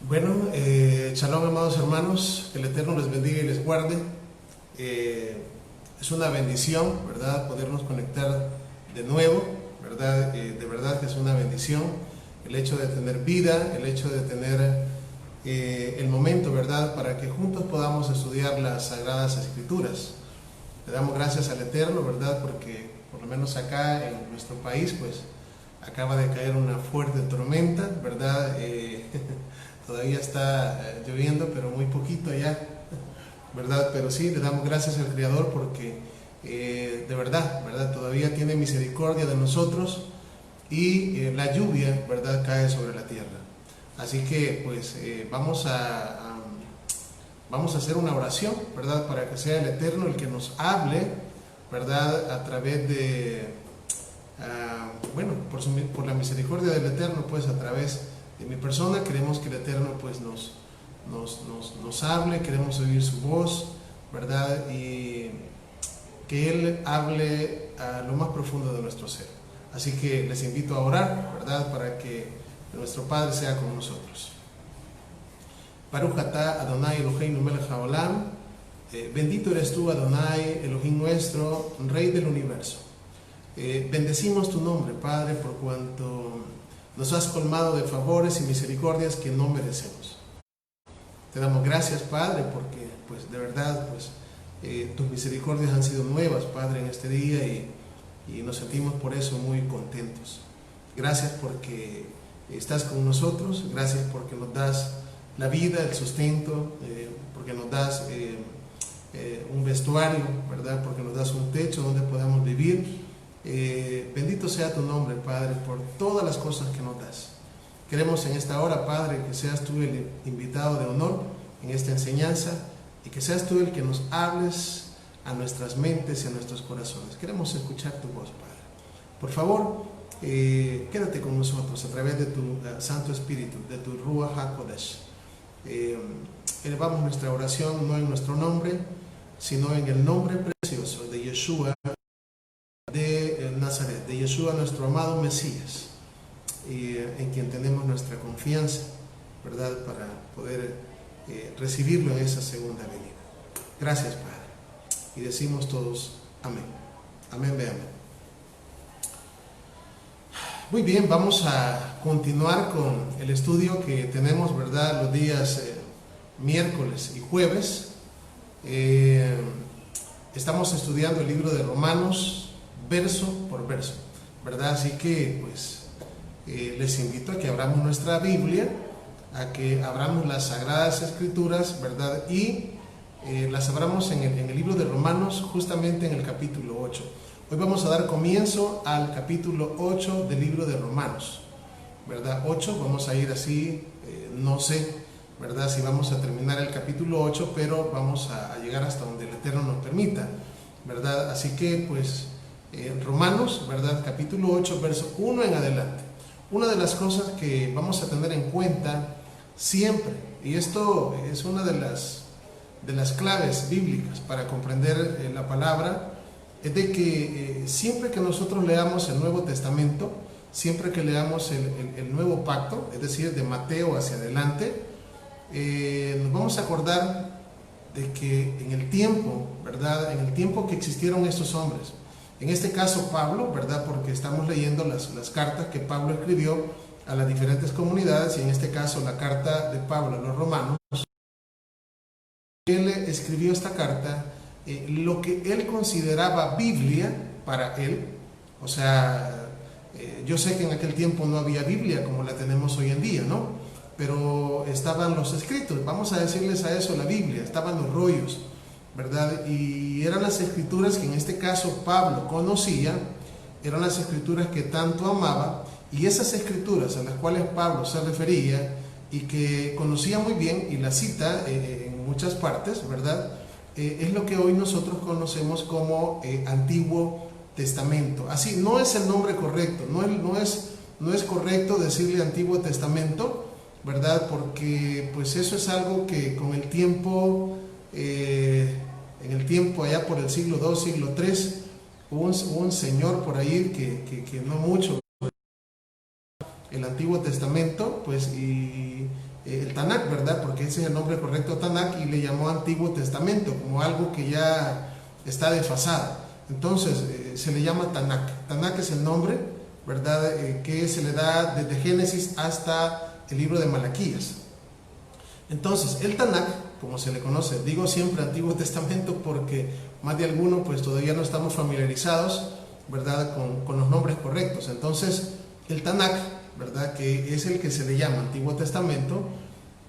Bueno, shalom, amados hermanos, que el Eterno les bendiga y les guarde. Es una bendición, ¿verdad?, podernos conectar de nuevo, ¿verdad? De verdad que es una bendición el hecho de tener vida, el hecho de tener el momento, ¿verdad?, para que juntos podamos estudiar las Sagradas Escrituras. Le damos gracias al Eterno, ¿verdad?, porque por lo menos acá en nuestro país, pues, acaba de caer una fuerte tormenta, ¿verdad? Todavía está lloviendo, pero muy poquito ya, ¿verdad? Pero sí, le damos gracias al Creador porque de verdad, todavía tiene misericordia de nosotros y la lluvia, ¿verdad?, cae sobre la tierra. Así que, pues, vamos a hacer una oración, ¿verdad?, para que sea el Eterno el que nos hable, ¿verdad?, a través de, por la misericordia del Eterno, pues, a través de mi persona. Queremos que el Eterno, pues, nos hable, queremos oír su voz, ¿verdad?, y que Él hable a lo más profundo de nuestro ser. Así que les invito a orar, ¿verdad?, para que nuestro Padre sea con nosotros. Baruch atah Adonai Eloheinu melech haolam, bendito eres tú, Adonai, Elohim nuestro, Rey del universo. Bendecimos tu nombre, Padre, por cuanto nos has colmado de favores y misericordias que no merecemos. Te damos gracias, Padre, porque, pues, de verdad, pues, tus misericordias han sido nuevas, Padre, en este día, y nos sentimos por eso muy contentos. Gracias porque estás con nosotros, gracias porque nos das la vida, el sustento, porque nos das un vestuario, ¿verdad?, porque nos das un techo donde podamos vivir. Bendito sea tu nombre, Padre, por todas las cosas que nos das. Queremos en esta hora, Padre, que seas tú el invitado de honor en esta enseñanza y que seas tú el que nos hables a nuestras mentes y a nuestros corazones. Queremos escuchar tu voz, Padre. Por favor, quédate con nosotros a través de tu Santo Espíritu, de tu Ruach HaKodesh. Elevamos nuestra oración no en nuestro nombre, sino en el nombre precioso de Yeshua de Nazaret, de Yeshua, nuestro amado Mesías, en quien tenemos nuestra confianza, ¿verdad?, para poder recibirlo en esa segunda venida. Gracias, Padre. Y decimos todos amén. Amén, ve amén. Muy bien, vamos a continuar con el estudio que tenemos, ¿verdad?, los días miércoles y jueves. Estamos estudiando el libro de Romanos verso por verso, ¿verdad? Así que, pues, les invito a que abramos nuestra Biblia, a que abramos las Sagradas Escrituras, ¿verdad? Y las abramos en el libro de Romanos, justamente en el capítulo 8. Hoy vamos a dar comienzo al capítulo 8 del libro de Romanos, ¿verdad? 8, vamos a ir así, no sé, ¿verdad?, si vamos a terminar el capítulo 8, pero vamos a llegar hasta donde el Eterno nos permita, ¿verdad? Así que, pues, Romanos, ¿verdad?, capítulo 8, verso 1 en adelante. Una de las cosas que vamos a tener en cuenta siempre, y esto es una de las claves bíblicas para comprender la palabra, es de que siempre que nosotros leamos el Nuevo Testamento, siempre que leamos el Nuevo Pacto, es decir, de Mateo hacia adelante, nos vamos a acordar de que en el tiempo, ¿verdad?, en el tiempo que existieron estos hombres, en este caso Pablo, ¿verdad?, porque estamos leyendo las cartas que Pablo escribió a las diferentes comunidades, y en este caso la carta de Pablo a los romanos. Él escribió esta carta lo que él consideraba Biblia para él. O sea, yo sé que en aquel tiempo no había Biblia como la tenemos hoy en día, ¿no? Pero estaban los escritos, vamos a decirles a eso la Biblia, estaban los rollos, ¿verdad? Y eran las escrituras que en este caso Pablo conocía, eran las escrituras que tanto amaba, y esas escrituras a las cuales Pablo se refería y que conocía muy bien y la cita en muchas partes, ¿verdad? Es lo que hoy nosotros conocemos como Antiguo Testamento. Así, no es el nombre correcto, no es correcto decirle Antiguo Testamento, ¿verdad? Porque pues eso es algo que con el tiempo, en el tiempo allá por el siglo II, siglo III, hubo un señor por ahí que no mucho el Antiguo Testamento, pues, y el Tanakh, ¿verdad? Porque ese es el nombre correcto, Tanakh, y le llamó Antiguo Testamento, como algo que ya está desfasado. Entonces, se le llama Tanakh. Tanakh es el nombre, ¿verdad? Que se le da desde Génesis hasta el libro de Malaquías. Entonces, el Tanakh, como se le conoce, digo siempre Antiguo Testamento porque más de alguno, pues, todavía no estamos familiarizados, ¿verdad? Con los nombres correctos. Entonces, el Tanakh, ¿verdad? Que es el que se le llama Antiguo Testamento,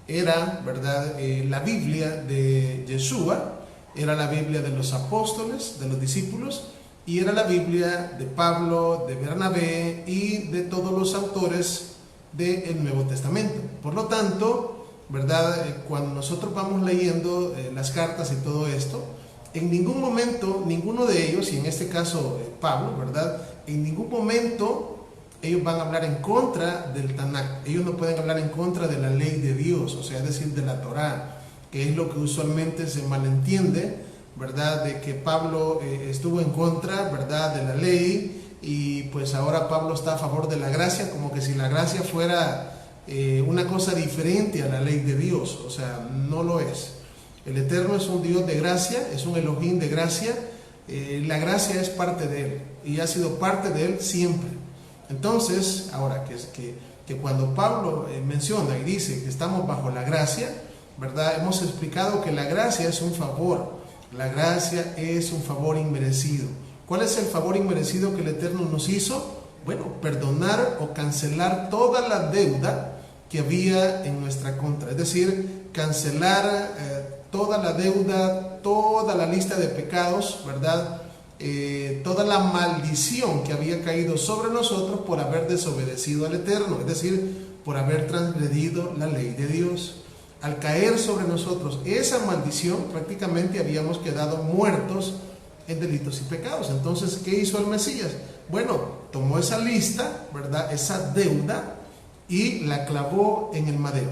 era, ¿verdad? La Biblia de Yeshua, era la Biblia de los apóstoles, de los discípulos, y era la Biblia de Pablo, de Bernabé y de todos los autores del Nuevo Testamento. Por lo tanto, ¿verdad? Cuando nosotros vamos leyendo las cartas y todo esto, en ningún momento, ninguno de ellos, y en este caso Pablo, ¿verdad? En ningún momento ellos van a hablar en contra del Tanakh. Ellos no pueden hablar en contra de la ley de Dios, o sea, es decir, de la Torá, que es lo que usualmente se malentiende, ¿verdad? De que Pablo estuvo en contra, ¿verdad? De la ley, y pues ahora Pablo está a favor de la gracia, como que si la gracia fuera una cosa diferente a la ley de Dios. O sea, no lo es. El Eterno es un Dios de gracia, es un Elohim de gracia. La gracia es parte de Él y ha sido parte de Él siempre. Entonces, ahora que cuando Pablo menciona y dice que estamos bajo la gracia, ¿verdad? Hemos explicado que la gracia es un favor. La gracia es un favor inmerecido. ¿Cuál es el favor inmerecido que el Eterno nos hizo? Bueno, perdonar o cancelar toda la deuda que había en nuestra contra. Es decir, cancelar toda la deuda, toda la lista de pecados, ¿verdad? Toda la maldición que había caído sobre nosotros por haber desobedecido al Eterno, es decir, por haber transgredido la ley de Dios. Al caer sobre nosotros esa maldición, prácticamente habíamos quedado muertos en delitos y pecados. Entonces, ¿qué hizo el Mesías? Bueno, tomó esa lista, ¿verdad? Esa deuda, y la clavó en el madero,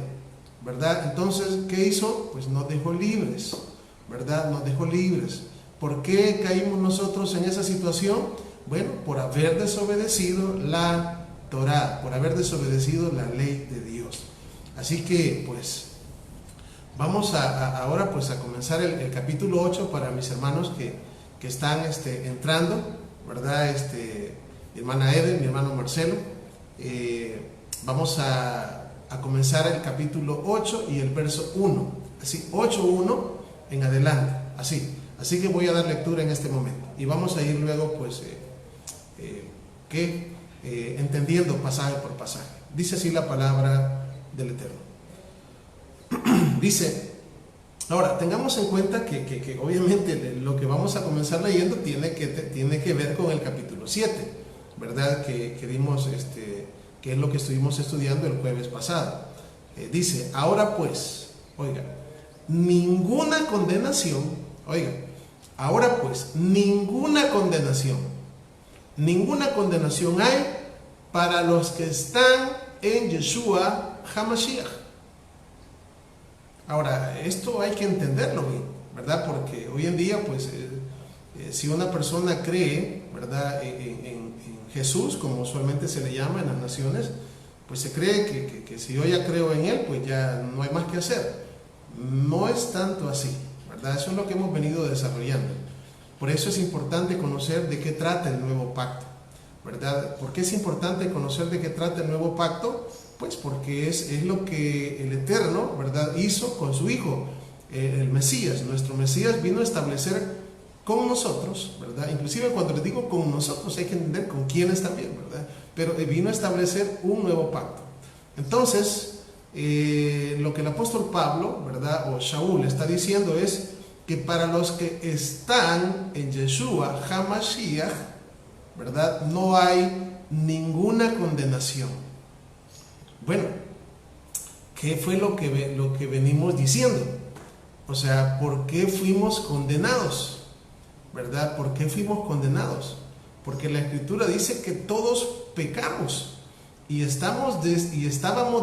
¿verdad? Entonces, ¿qué hizo? Pues nos dejó libres, ¿verdad? Nos dejó libres. ¿Por qué caímos nosotros en esa situación? Bueno, por haber desobedecido la Torá, por haber desobedecido la ley de Dios. Así que, pues, vamos ahora pues a comenzar el capítulo 8 para mis hermanos que están entrando, ¿verdad? Mi hermana Eden, mi hermano Marcelo. Vamos a comenzar el capítulo 8 y el verso 1. Así, 8:1 en adelante, así. Así que voy a dar lectura en este momento y vamos a ir luego pues entendiendo pasaje por pasaje. Dice así la palabra del Eterno. Dice, ahora tengamos en cuenta que obviamente lo que vamos a comenzar leyendo tiene que ver con el capítulo 7, ¿verdad? Que vimos, que es lo que estuvimos estudiando el jueves pasado. Dice, ahora pues, oiga, ninguna condenación, oiga, ahora pues, ninguna condenación hay para los que están en Yeshua HaMashiach. Ahora, esto hay que entenderlo bien, ¿verdad? Porque hoy en día, pues, si una persona cree, ¿verdad?, en Jesús, como usualmente se le llama en las naciones, pues se cree que si yo ya creo en Él, pues ya no hay más que hacer. No es tanto así, ¿verdad? Eso es lo que hemos venido desarrollando. Por eso es importante conocer de qué trata el nuevo pacto, ¿verdad? ¿Por qué es importante conocer de qué trata el nuevo pacto? Pues porque es lo que el Eterno, ¿verdad?, hizo con su Hijo, el Mesías. Nuestro Mesías vino a establecer con nosotros, ¿verdad? Inclusive cuando les digo con nosotros hay que entender con quiénes también, ¿verdad? Pero vino a establecer un nuevo pacto. Entonces, lo que el apóstol Pablo, ¿verdad? O Shaul está diciendo es que para los que están en Yeshua HaMashiach, ¿verdad? No hay ninguna condenación. Bueno, ¿qué fue lo que venimos diciendo? O sea, ¿por qué fuimos condenados? ¿Verdad? ¿Por qué fuimos condenados? Porque la Escritura dice que todos pecamos y estábamos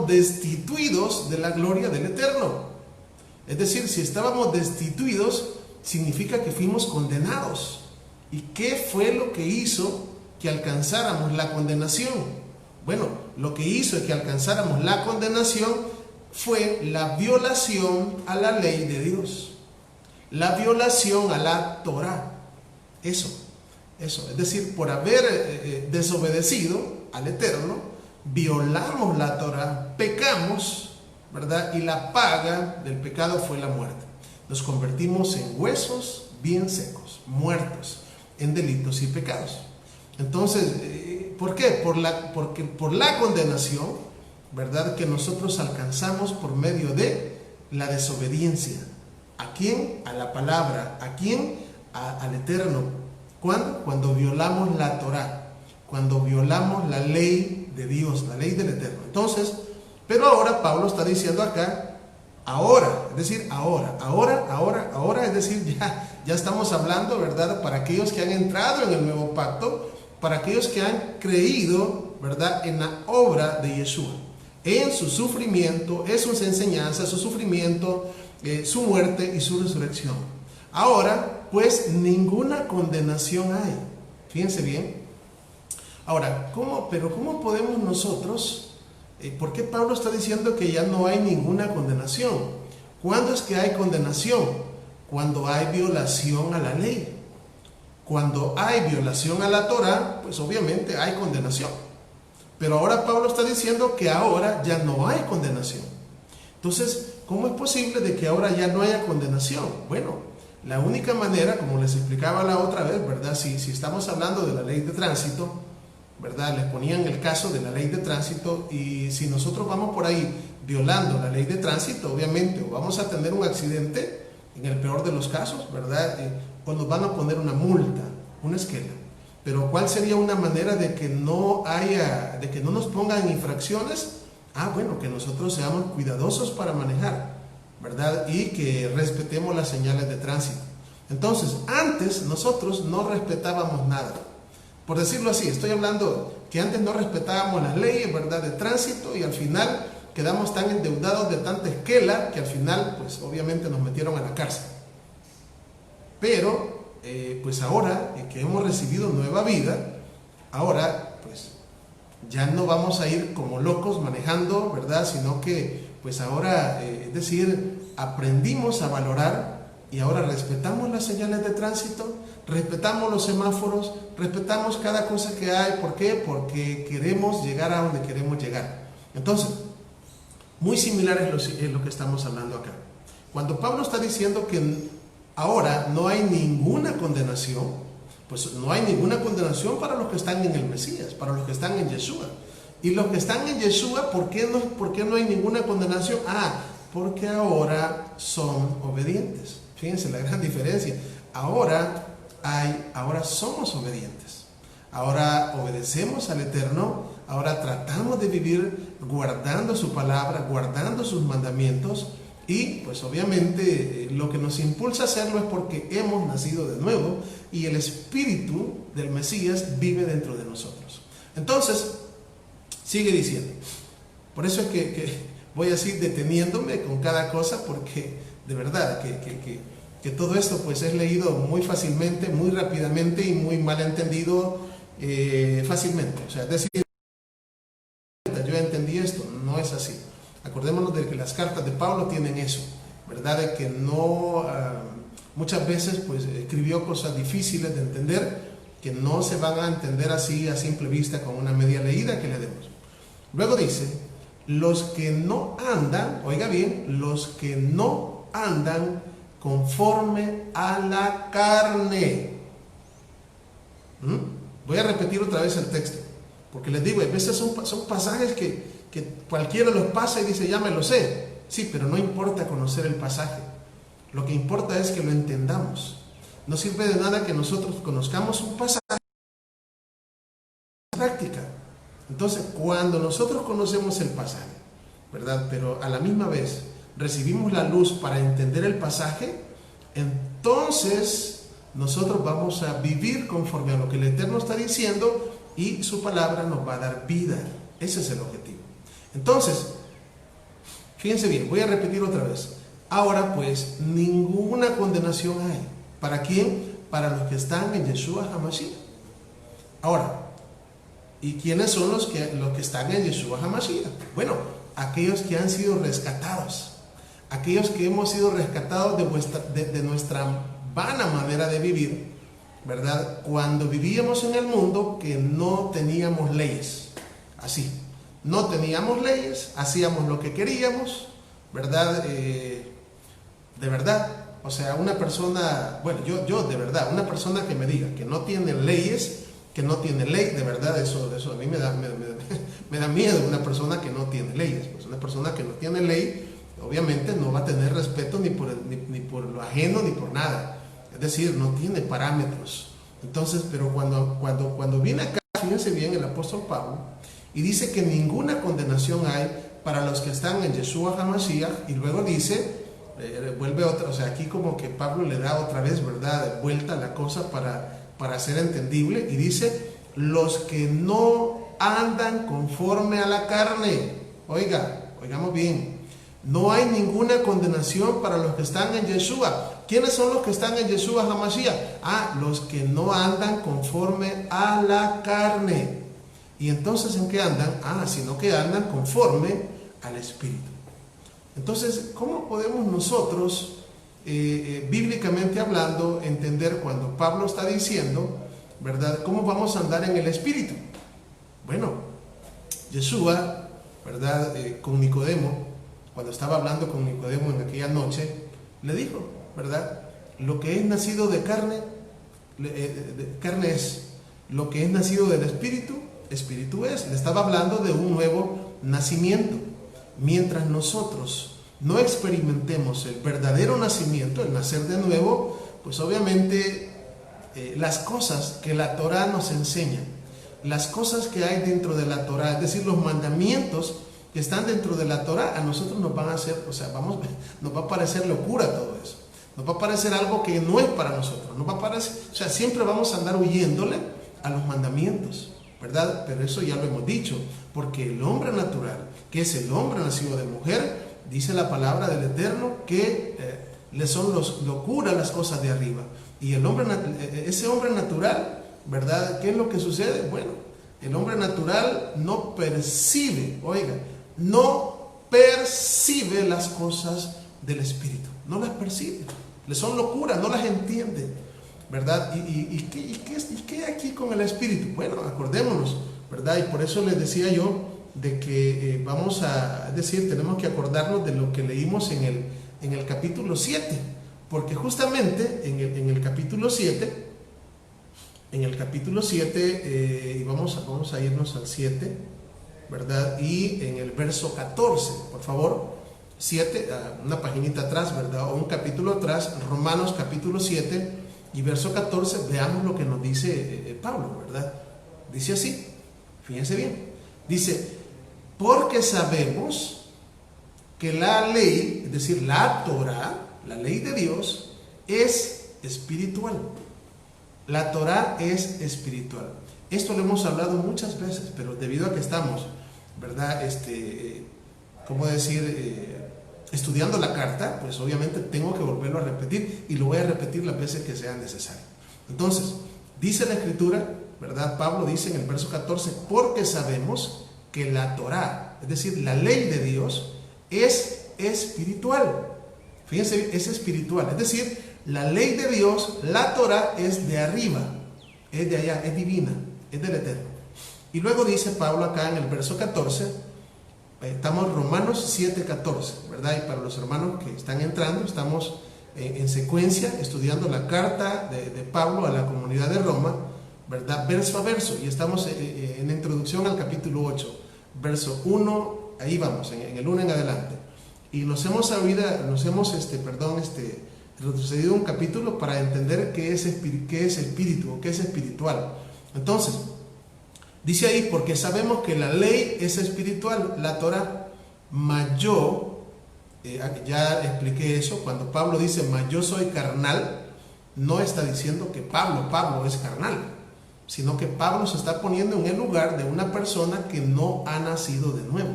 destituidos de la gloria del Eterno. Es decir, si estábamos destituidos, significa que fuimos condenados. ¿Y qué fue lo que hizo que alcanzáramos la condenación? Bueno, lo que hizo que alcanzáramos la condenación fue la violación a la ley de Dios, la violación a la Torá. Eso, es decir, por haber desobedecido al Eterno, violamos la Torá, pecamos, ¿verdad? Y la paga del pecado fue la muerte. Nos convertimos en huesos bien secos, muertos en delitos y pecados. Entonces, ¿por qué? Porque por la condenación, ¿verdad? Que nosotros alcanzamos por medio de la desobediencia. ¿A quién? A la palabra. ¿A quién? Al Eterno. ¿Cuándo? Cuando violamos la Torá, cuando violamos la ley de Dios, la ley del Eterno. Entonces, pero ahora Pablo está diciendo acá, ahora, es decir, ahora, es decir, ya estamos hablando, ¿verdad? Para aquellos que han entrado en el nuevo pacto, para aquellos que han creído, ¿verdad? En la obra de Yeshua, en su sufrimiento, en sus enseñanzas, su sufrimiento, su muerte y su resurrección. Ahora, pues, ninguna condenación hay. Fíjense bien. Ahora, ¿cómo podemos nosotros, por qué Pablo está diciendo que ya no hay ninguna condenación? ¿Cuándo es que hay condenación? Cuando hay violación a la ley. Cuando hay violación a la Torá, pues obviamente hay condenación. Pero ahora Pablo está diciendo que ahora ya no hay condenación. Entonces, ¿cómo es posible de que ahora ya no haya condenación? Bueno, la única manera, como les explicaba la otra vez, ¿verdad? Si estamos hablando de la ley de tránsito, ¿verdad? Les ponían el caso de la ley de tránsito, y si nosotros vamos por ahí violando la ley de tránsito, obviamente, o vamos a tener un accidente, en el peor de los casos, ¿verdad? O nos van a poner una multa, una esquela. Pero ¿cuál sería una manera de que no nos pongan infracciones? Bueno, que nosotros seamos cuidadosos para manejar, ¿verdad? Y que respetemos las señales de tránsito. Entonces, antes nosotros no respetábamos nada. Por decirlo así, estoy hablando que antes no respetábamos las leyes, ¿verdad? De tránsito, y al final quedamos tan endeudados de tanta esquela que al final, pues obviamente nos metieron a la cárcel. Pero, pues ahora que hemos recibido nueva vida, ahora pues ya no vamos a ir como locos manejando, ¿verdad? Sino que pues ahora, es decir, aprendimos a valorar y ahora respetamos las señales de tránsito, respetamos los semáforos, respetamos cada cosa que hay. ¿Por qué? Porque queremos llegar a donde queremos llegar. Entonces, muy similar es lo que estamos hablando acá. Cuando Pablo está diciendo que ahora no hay ninguna condenación, pues no hay ninguna condenación para los que están en el Mesías, para los que están en Yeshua. Y los que están en Yeshua, ¿por qué no hay ninguna condenación? Porque ahora son obedientes. Fíjense la gran diferencia. Ahora somos obedientes. Ahora obedecemos al Eterno. Ahora tratamos de vivir guardando su palabra, guardando sus mandamientos. Y pues obviamente lo que nos impulsa a hacerlo es porque hemos nacido de nuevo y el Espíritu del Mesías vive dentro de nosotros. Entonces, sigue diciendo. Por eso es que voy así deteniéndome con cada cosa, porque de verdad que todo esto pues es leído muy fácilmente, muy rápidamente y muy mal entendido fácilmente. O sea, decir, yo entendí esto, no es así. Acordémonos de que las cartas de Pablo tienen eso, ¿verdad? De que no, muchas veces pues escribió cosas difíciles de entender, que no se van a entender así a simple vista con una media leída que le demos. Luego dice, los que no andan, oiga bien, los que no andan conforme a la carne. Voy a repetir otra vez el texto, porque les digo, a veces son pasajes que cualquiera los pasa y dice, ya me lo sé. Sí, pero no importa conocer el pasaje. Lo que importa es que lo entendamos. No sirve de nada que nosotros conozcamos un pasaje en práctica. Entonces, cuando nosotros conocemos el pasaje, ¿verdad? Pero a la misma vez recibimos la luz para entender el pasaje, entonces nosotros vamos a vivir conforme a lo que el Eterno está diciendo y su palabra nos va a dar vida. Ese es el objetivo. Entonces, fíjense bien, voy a repetir otra vez. Ahora pues, ninguna condenación hay. ¿Para quién? Para los que están en Yeshua HaMashiach. Ahora, ¿y quiénes son los que están en Yeshua HaMashiach? Bueno, aquellos que han sido rescatados. Aquellos que hemos sido rescatados de nuestra vana manera de vivir, ¿verdad? Cuando vivíamos en el mundo que no teníamos leyes. Así. No teníamos leyes, hacíamos lo que queríamos, ¿verdad? De verdad. O sea, una persona, bueno, yo de verdad, una persona que me diga que no tiene leyes, que no tiene ley, de verdad, eso a mí me da miedo una persona que no tiene leyes. Pues una persona que no tiene ley, obviamente no va a tener respeto ni por lo ajeno ni por nada. Es decir, no tiene parámetros. Entonces, pero cuando viene acá, fíjense bien el apóstol Pablo, y dice que ninguna condenación hay para los que están en Yeshua HaMashiach, y luego dice, vuelve otra, o sea, aquí como que Pablo le da otra vez, ¿verdad?, vuelta a la cosa para ser entendible, y dice, los que no andan conforme a la carne. Oigamos bien, no hay ninguna condenación para los que están en Yeshua. ¿Quiénes son los que están en Yeshua HaMashiach? Los que no andan conforme a la carne. ¿Y entonces en qué andan? Sino que andan conforme al Espíritu. Entonces, ¿cómo podemos nosotros, bíblicamente hablando, entender cuando Pablo está diciendo, ¿verdad?, cómo vamos a andar en el Espíritu? Bueno, Yeshua, ¿verdad?, con Nicodemo, cuando estaba hablando con Nicodemo en aquella noche, le dijo, ¿verdad?, lo que es nacido de carne, carne es, lo que es nacido del Espíritu, Espíritu es. Le estaba hablando de un nuevo nacimiento. Mientras nosotros no experimentemos el verdadero nacimiento, el nacer de nuevo, pues obviamente las cosas que la Torah nos enseña, las cosas que hay dentro de la Torah, es decir, los mandamientos que están dentro de la Torah, a nosotros nos van a hacer, o sea, nos va a parecer locura todo eso. Nos va a parecer algo que no es para nosotros. Nos va a parecer, o sea, siempre vamos a andar huyéndole a los mandamientos, ¿verdad? Pero eso ya lo hemos dicho, porque el hombre natural, que es el hombre nacido de mujer, dice la palabra del Eterno que le son locura las cosas de arriba. Y ese hombre natural, ¿verdad? ¿Qué es lo que sucede? Bueno, el hombre natural no percibe, no percibe las cosas del Espíritu, no las percibe, le son locura, no las entiende, ¿verdad? ¿Y qué hay aquí con el Espíritu? Bueno, acordémonos, ¿verdad? Y por eso les decía yo de que es decir, tenemos que acordarnos de lo que leímos en el capítulo 7, porque justamente en el capítulo 7, y vamos a irnos al 7, ¿verdad? Y en el verso 14, por favor, 7, una paginita atrás, ¿verdad? O un capítulo atrás, Romanos capítulo 7 y verso 14, veamos lo que nos dice Pablo, ¿verdad? Dice así, fíjense bien, dice, porque sabemos que la ley, es decir, la Torah, la ley de Dios, es espiritual. La Torah es espiritual. Esto lo hemos hablado muchas veces, pero debido a que estamos, ¿verdad? ¿Cómo decir? Estudiando la carta, pues obviamente tengo que volverlo a repetir y lo voy a repetir las veces que sean necesarias. Entonces, dice la Escritura, ¿verdad? Pablo dice en el verso 14, porque sabemos que la Torah, es decir, la ley de Dios, es espiritual. Fíjense, es espiritual, es decir, la ley de Dios, la Torah, es de arriba, es de allá, es divina, es del Eterno. Y luego dice Pablo acá en el verso 14, estamos Romanos 7:14, ¿verdad? Y para los hermanos que están entrando, estamos en secuencia, estudiando la carta de Pablo a la comunidad de Roma, ¿verdad? Verso a verso, y estamos en la introducción al capítulo 8, verso 1, ahí vamos, en el 1 en adelante. Y nos hemos retrocedido un capítulo para entender qué es espíritu o qué es espiritual. Entonces, dice ahí, porque sabemos que la ley es espiritual, la Torah, mas yo, ya expliqué eso, cuando Pablo dice, mas yo soy carnal, no está diciendo que Pablo es carnal, sino que Pablo se está poniendo en el lugar de una persona que no ha nacido de nuevo.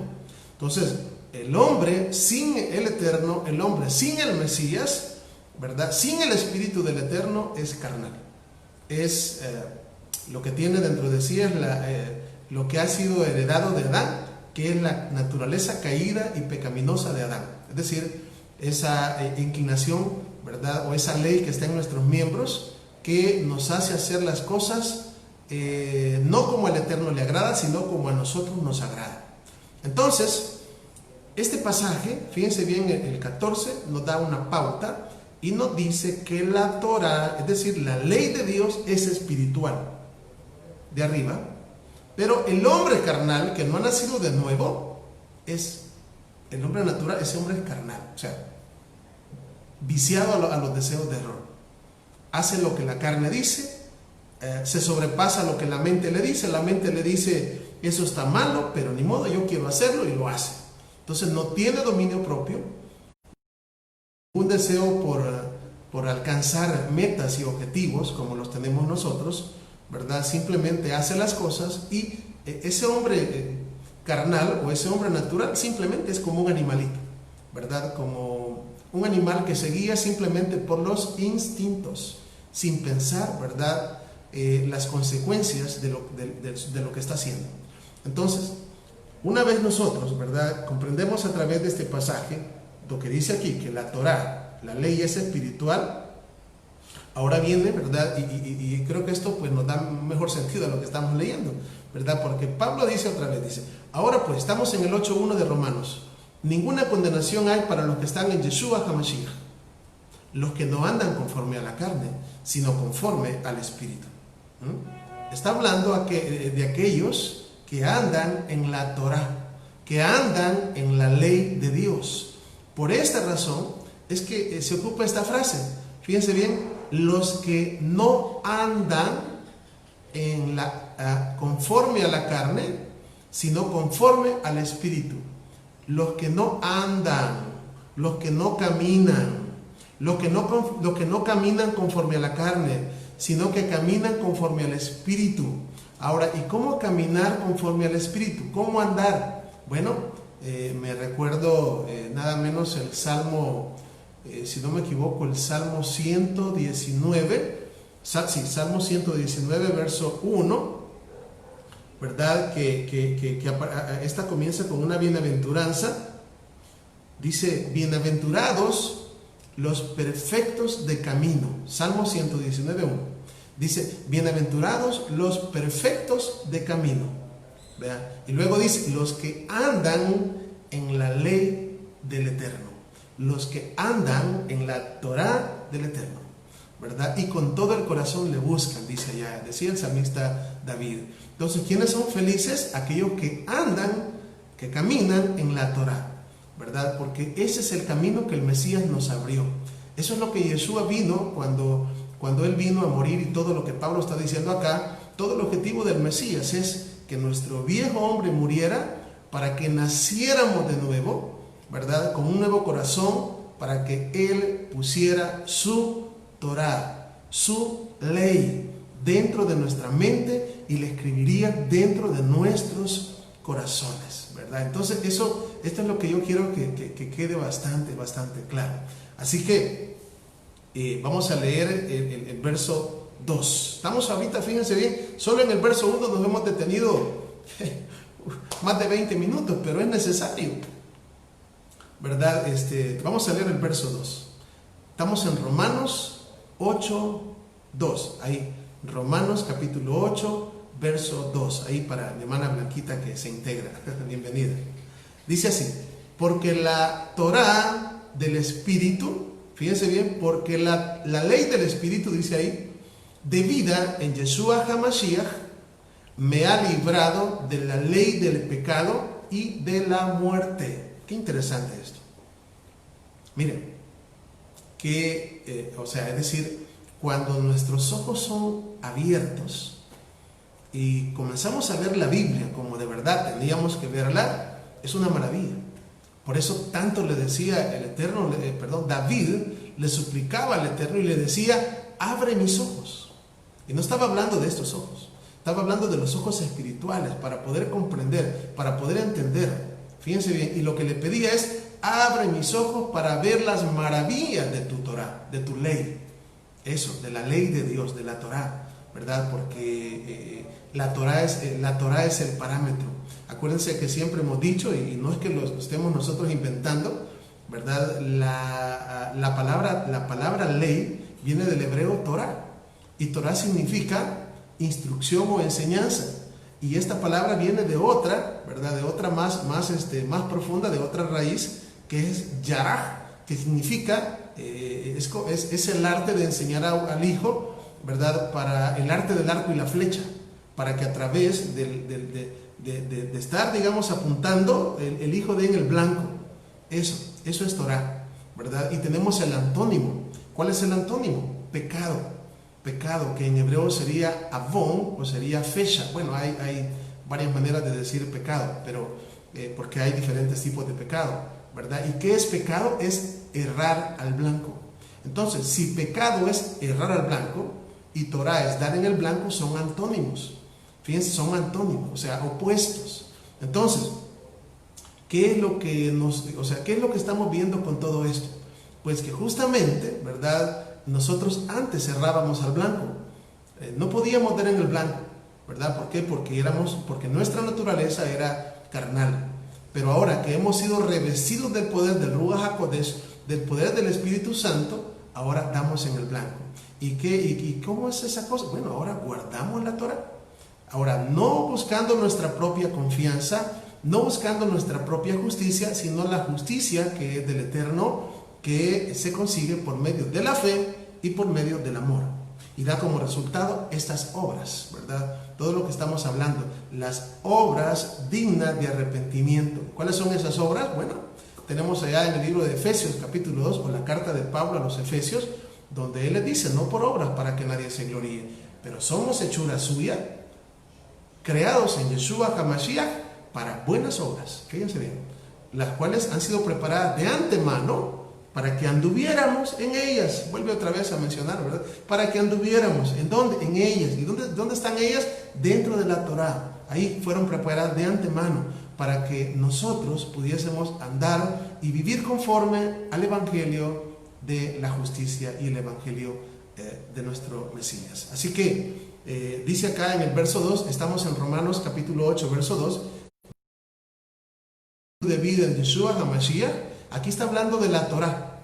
Entonces, el hombre sin el Eterno, el hombre sin el Mesías, ¿verdad? Sin el Espíritu del Eterno es carnal. Es lo que tiene dentro de sí, es lo que ha sido heredado de Adán, que es la naturaleza caída y pecaminosa de Adán. Es decir, esa inclinación, ¿verdad? O esa ley que está en nuestros miembros, que nos hace hacer las cosas no como al Eterno le agrada, sino como a nosotros nos agrada. Entonces, este pasaje, fíjense bien, el 14 nos da una pauta y nos dice que la Torah, es decir, la ley de Dios, es espiritual, de arriba, pero el hombre carnal que no ha nacido de nuevo es el hombre natural, ese hombre es carnal, o sea, viciado a los deseos de error. Hace lo que la carne dice, se sobrepasa lo que la mente le dice, eso está malo, pero ni modo, yo quiero hacerlo, y lo hace. Entonces no tiene dominio propio, un deseo por alcanzar metas y objetivos como los tenemos nosotros, ¿verdad? Simplemente hace las cosas, y ese hombre carnal o ese hombre natural simplemente es como un animalito, ¿verdad? Como un animal que se guía simplemente por los instintos, sin pensar, ¿verdad? Las consecuencias de lo que está haciendo. Entonces, una vez nosotros, ¿verdad?, comprendemos a través de este pasaje lo que dice aquí, que la Torah, la ley es espiritual, ahora viene, ¿verdad? Y creo que esto pues nos da mejor sentido a lo que estamos leyendo, ¿verdad? Porque Pablo dice otra vez, dice, ahora pues estamos en el 8.1 de Romanos, ninguna condenación hay para los que están en Yeshua HaMashiach, los que no andan conforme a la carne, sino conforme al Espíritu. Está hablando de aquellos que andan en la Torah, que andan en la ley de Dios. Por esta razón es que se ocupa esta frase. Fíjense bien, los que no andan conforme a la carne, sino conforme al Espíritu. Los que no andan, los que no caminan, los que no caminan conforme a la carne, sino que caminan conforme al Espíritu. Ahora, ¿y cómo caminar conforme al Espíritu? ¿Cómo andar? Bueno, me recuerdo nada menos el Salmo, si no me equivoco, el Salmo 119, Salmo 119, verso 1, ¿verdad? Que esta comienza con una bienaventuranza. Dice, bienaventurados los perfectos de camino. Salmo 119, 1. Dice, bienaventurados los perfectos de camino. ¿Vean? Y luego dice, los que andan en la ley del Eterno. Los que andan en la Torah del Eterno, ¿verdad? Y con todo el corazón le buscan, dice allá, decía el salmista David. Entonces, ¿quiénes son felices? Aquellos que andan, que caminan en la Torah, ¿verdad? Porque ese es el camino que el Mesías nos abrió. Eso es lo que Yeshua vino cuando Él vino a morir, y todo lo que Pablo está diciendo acá, todo el objetivo del Mesías es que nuestro viejo hombre muriera para que naciéramos de nuevo, ¿verdad? Con un nuevo corazón, para que Él pusiera su Torah, su ley, dentro de nuestra mente y la escribiría dentro de nuestros corazones, ¿verdad? Entonces esto es lo que yo quiero que quede bastante claro. Así que vamos a leer el verso 2. Estamos ahorita, fíjense bien, solo en el verso 1 nos hemos detenido más de 20 minutos, pero es necesario, ¿verdad? Vamos a leer el verso 2. Estamos en Romanos 8, 2. Ahí, Romanos capítulo 8, verso 2. Ahí para mi hermana Blanquita que se integra. Bienvenida. Dice así, porque la Torah del Espíritu Fíjense bien, porque la ley del Espíritu, dice ahí, de vida en Yeshua HaMashiach, me ha librado de la ley del pecado y de la muerte. Qué interesante esto. Miren, es decir, cuando nuestros ojos son abiertos y comenzamos a ver la Biblia como de verdad teníamos que verla, es una maravilla. Por eso tanto le decía el Eterno, David le suplicaba al Eterno y le decía, abre mis ojos. Y no estaba hablando de estos ojos, estaba hablando de los ojos espirituales para poder comprender, para poder entender. Fíjense bien, y lo que le pedía es, abre mis ojos para ver las maravillas de tu Torah, de tu ley. Eso, de la ley de Dios, de la Torah, ¿verdad? Porque la Torah es el parámetro. Acuérdense que siempre hemos dicho, y no es que lo estemos nosotros inventando, ¿verdad? La palabra ley viene del hebreo Torah, y Torah significa instrucción o enseñanza. Y esta palabra viene de otra, ¿verdad? De otra más profunda, de otra raíz, que es yaraj, que significa, es el arte de enseñar al hijo, ¿verdad? Para el arte del arco y la flecha, para que a través de estar, digamos, apuntando, el hijo dé en el blanco. Eso es Torah, ¿verdad? Y tenemos el antónimo. ¿Cuál es el antónimo? Pecado, que en hebreo sería avon o sería fecha. Bueno, hay varias maneras de decir pecado, pero porque hay diferentes tipos de pecado, ¿verdad? ¿Y qué es pecado? Es errar al blanco. Entonces, si pecado es errar al blanco y Torah es dar en el blanco, son antónimos. Fíjense, son antónimos, o sea, opuestos. Entonces, ¿qué es lo que estamos viendo con todo esto? Pues que justamente, ¿verdad? Nosotros antes errábamos al blanco, no podíamos dar en el blanco, ¿verdad? ¿Por qué? Porque nuestra naturaleza era carnal. Pero ahora que hemos sido revestidos del poder del Ruach HaKodesh, del poder del Espíritu Santo, ahora damos en el blanco. ¿Y cómo es esa cosa? Bueno, ahora guardamos la Torah. Ahora, no buscando nuestra propia confianza, no buscando nuestra propia justicia, sino la justicia que es del Eterno, que se consigue por medio de la fe y por medio del amor. Y da como resultado estas obras, ¿verdad? Todo lo que estamos hablando, las obras dignas de arrepentimiento. ¿Cuáles son esas obras? Bueno, tenemos allá en el libro de Efesios capítulo 2, o la carta de Pablo a los Efesios, donde él le dice, no por obras para que nadie se gloríe, pero somos hechura suya, creados en Yeshua HaMashiach para buenas obras, fíjense bien, las cuales han sido preparadas de antemano para que anduviéramos en ellas. Vuelve otra vez a mencionar, ¿verdad? Para que anduviéramos. ¿En dónde? En ellas. ¿Y dónde están ellas? Dentro de la Torah. Ahí fueron preparadas de antemano para que nosotros pudiésemos andar y vivir conforme al Evangelio de la justicia y el Evangelio de nuestro Mesías. Así que dice acá en el verso 2, estamos en Romanos capítulo 8, verso 2, de vida en Yeshua HaMashiach. Aquí está hablando de la Torah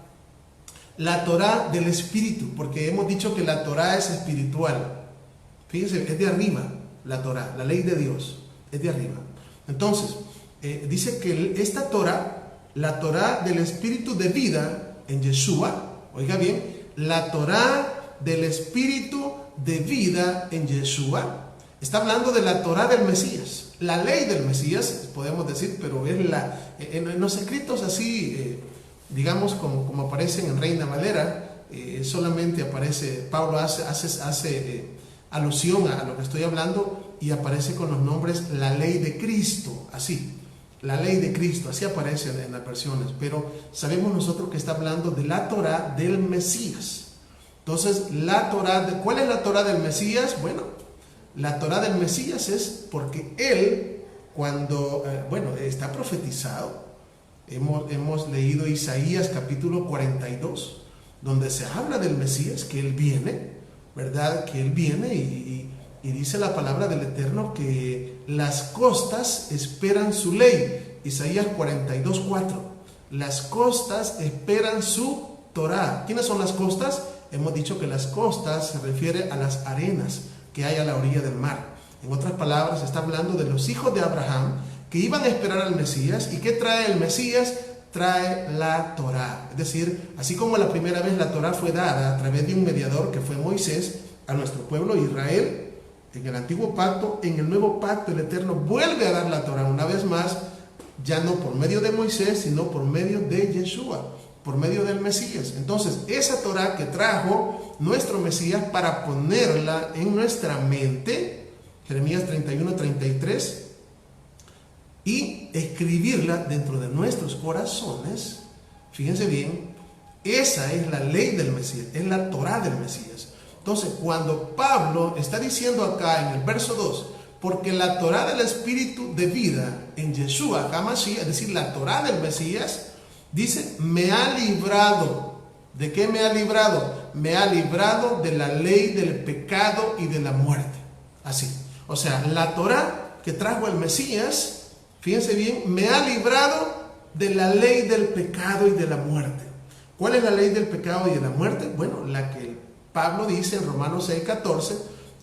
del Espíritu, porque hemos dicho que la Torah es espiritual. Fíjense, es de arriba la Torah, la ley de Dios, es de arriba. Entonces, dice que esta Torah, la Torah del Espíritu de vida en Yeshua, oiga bien, la Torah del Espíritu de vida en Yeshua, está hablando de la Torah del Mesías. La ley del Mesías, podemos decir, pero es en los escritos así, digamos, como aparecen en Reina Valera, solamente aparece, Pablo hace alusión a lo que estoy hablando y aparece con los nombres la ley de Cristo, así, la ley de Cristo, así aparece en las versiones, pero sabemos nosotros que está hablando de la Torah del Mesías. Entonces, ¿cuál es la Torah del Mesías? Bueno, la Torah del Mesías es porque él, cuando, está profetizado. Hemos leído Isaías capítulo 42, donde se habla del Mesías, que él viene, ¿verdad? Que él viene y dice la palabra del Eterno que las costas esperan su ley. Isaías 42, 4. Las costas esperan su Torah. ¿Quiénes son las costas? Hemos dicho que las costas se refiere a las arenas que hay a la orilla del mar. En otras palabras, está hablando de los hijos de Abraham que iban a esperar al Mesías. ¿Y qué trae el Mesías? trae la Torá. Es decir, así como la primera vez la Torá fue dada a través de un mediador que fue Moisés a nuestro pueblo Israel, en el antiguo pacto, en el nuevo pacto el Eterno vuelve a dar la Torá una vez más, ya no por medio de Moisés, sino por medio de Yeshua, por medio del Mesías. Entonces, esa Torá que trajo nuestro Mesías para ponerla en nuestra mente, Jeremías 31:33, y escribirla dentro de nuestros corazones, fíjense bien, esa es la ley del Mesías, es la Torá del Mesías. Entonces, cuando Pablo está diciendo acá en el verso 2, porque la Torá del Espíritu de vida en Yeshua HaMashiach, es decir, la Torá del Mesías, dice, me ha librado. ¿De qué me ha librado? Me ha librado de la ley del pecado y de la muerte. Así. O sea, la Torá que trajo el Mesías, fíjense bien, me ha librado de la ley del pecado y de la muerte. ¿Cuál es la ley del pecado y de la muerte? Bueno, la que Pablo dice en Romanos 6:14,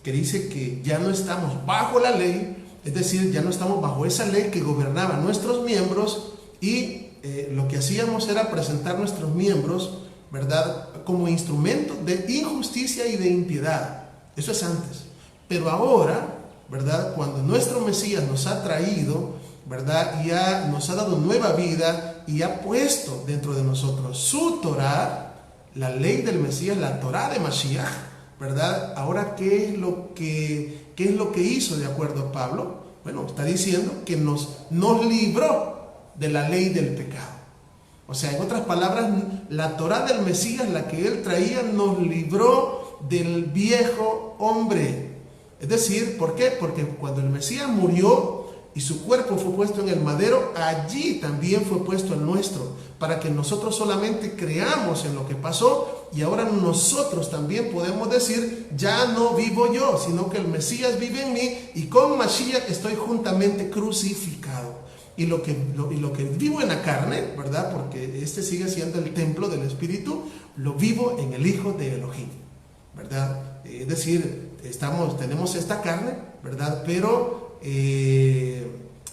que dice que ya no estamos bajo la ley, es decir, ya no estamos bajo esa ley que gobernaba nuestros miembros y lo que hacíamos era presentar nuestros miembros, ¿verdad?, como instrumentos de injusticia y de impiedad. Eso es antes. Pero ahora, ¿verdad?, cuando nuestro Mesías nos ha traído, ¿verdad?, y nos ha dado nueva vida y ha puesto dentro de nosotros su Torá, la ley del Mesías, la Torá de Mashiach, ¿verdad? Ahora, ¿qué es lo que hizo de acuerdo a Pablo? Bueno, está diciendo que nos libró de la ley del pecado. O sea, en otras palabras, la Torá del Mesías, la que él traía, nos libró del viejo hombre. Es decir, ¿por qué? Porque cuando el Mesías murió y su cuerpo fue puesto en el madero, allí también fue puesto el nuestro, para que nosotros solamente creamos en lo que pasó y ahora nosotros también podemos decir, ya no vivo yo, sino que el Mesías vive en mí y con Mashiach estoy juntamente crucificado. Y lo que vivo en la carne, ¿verdad?, porque este sigue siendo el templo del Espíritu, lo vivo en el Hijo de Elohim, ¿verdad? Es decir, tenemos esta carne, ¿verdad?, pero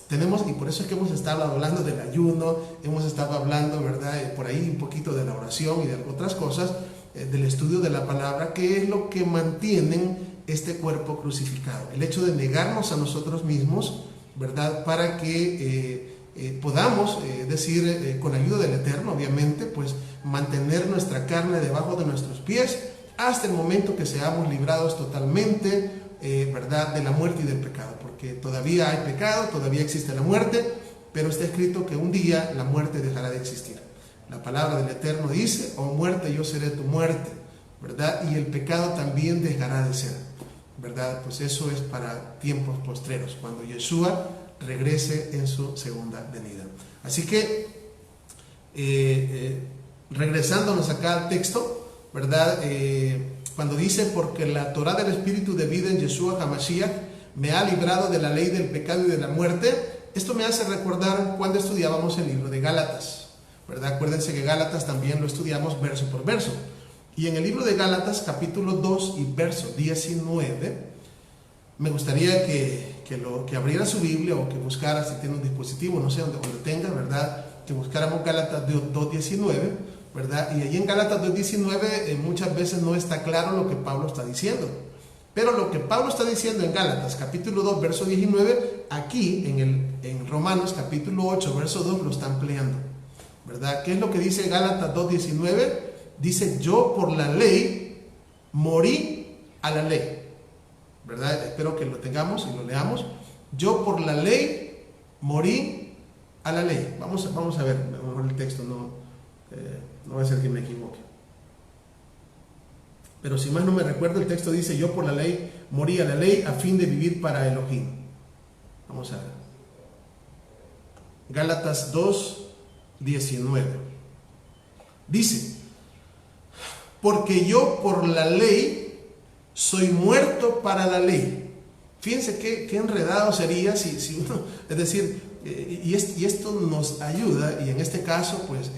tenemos, y por eso es que hemos estado hablando del ayuno, hemos estado hablando, ¿verdad?, por ahí un poquito de la oración y de otras cosas, del estudio de la palabra, que es lo que mantienen este cuerpo crucificado. El hecho de negarnos a nosotros mismos, ¿verdad?, para que podamos, con ayuda del Eterno, obviamente, pues mantener nuestra carne debajo de nuestros pies hasta el momento que seamos librados totalmente, ¿verdad?, de la muerte y del pecado, porque todavía hay pecado, todavía existe la muerte, pero está escrito que un día la muerte dejará de existir. La palabra del Eterno dice, oh muerte, yo seré tu muerte, ¿verdad?, y el pecado también dejará de ser, ¿verdad? Pues eso es para tiempos postreros, cuando Yeshua regrese en su segunda venida. Así que, regresándonos acá al texto, ¿verdad?, cuando dice, porque la Torá del Espíritu de vida en Yeshua HaMashiach me ha librado de la ley del pecado y de la muerte, esto me hace recordar cuando estudiábamos el libro de Gálatas, ¿verdad? Acuérdense que Gálatas también lo estudiamos verso por verso. Y en el libro de Gálatas, capítulo 2 y verso 19, me gustaría que abriera su Biblia o que buscara, si tiene un dispositivo, no sé, donde tenga, ¿verdad?, que buscáramos Gálatas 2:19, ¿verdad? Y allí en Gálatas 2:19 muchas veces no está claro lo que Pablo está diciendo. Pero lo que Pablo está diciendo en Gálatas capítulo 2, verso 19, aquí en Romanos capítulo 8, verso 2 lo está ampliando, ¿verdad? ¿Qué es lo que dice Gálatas 2:19? Dice, yo por la ley morí a la ley, ¿verdad? Espero que lo tengamos y lo leamos. Yo por la ley morí a la ley. Vamos a ver mejor el texto, no va a ser que me equivoque. Pero si más no me recuerdo, el texto dice, yo por la ley morí a la ley a fin de vivir para Elohim. Vamos a ver. Gálatas 2:19. Dice, porque yo por la ley soy muerto para la ley. Fíjense qué enredado sería si uno, es decir, y esto nos ayuda, y en este caso, pues,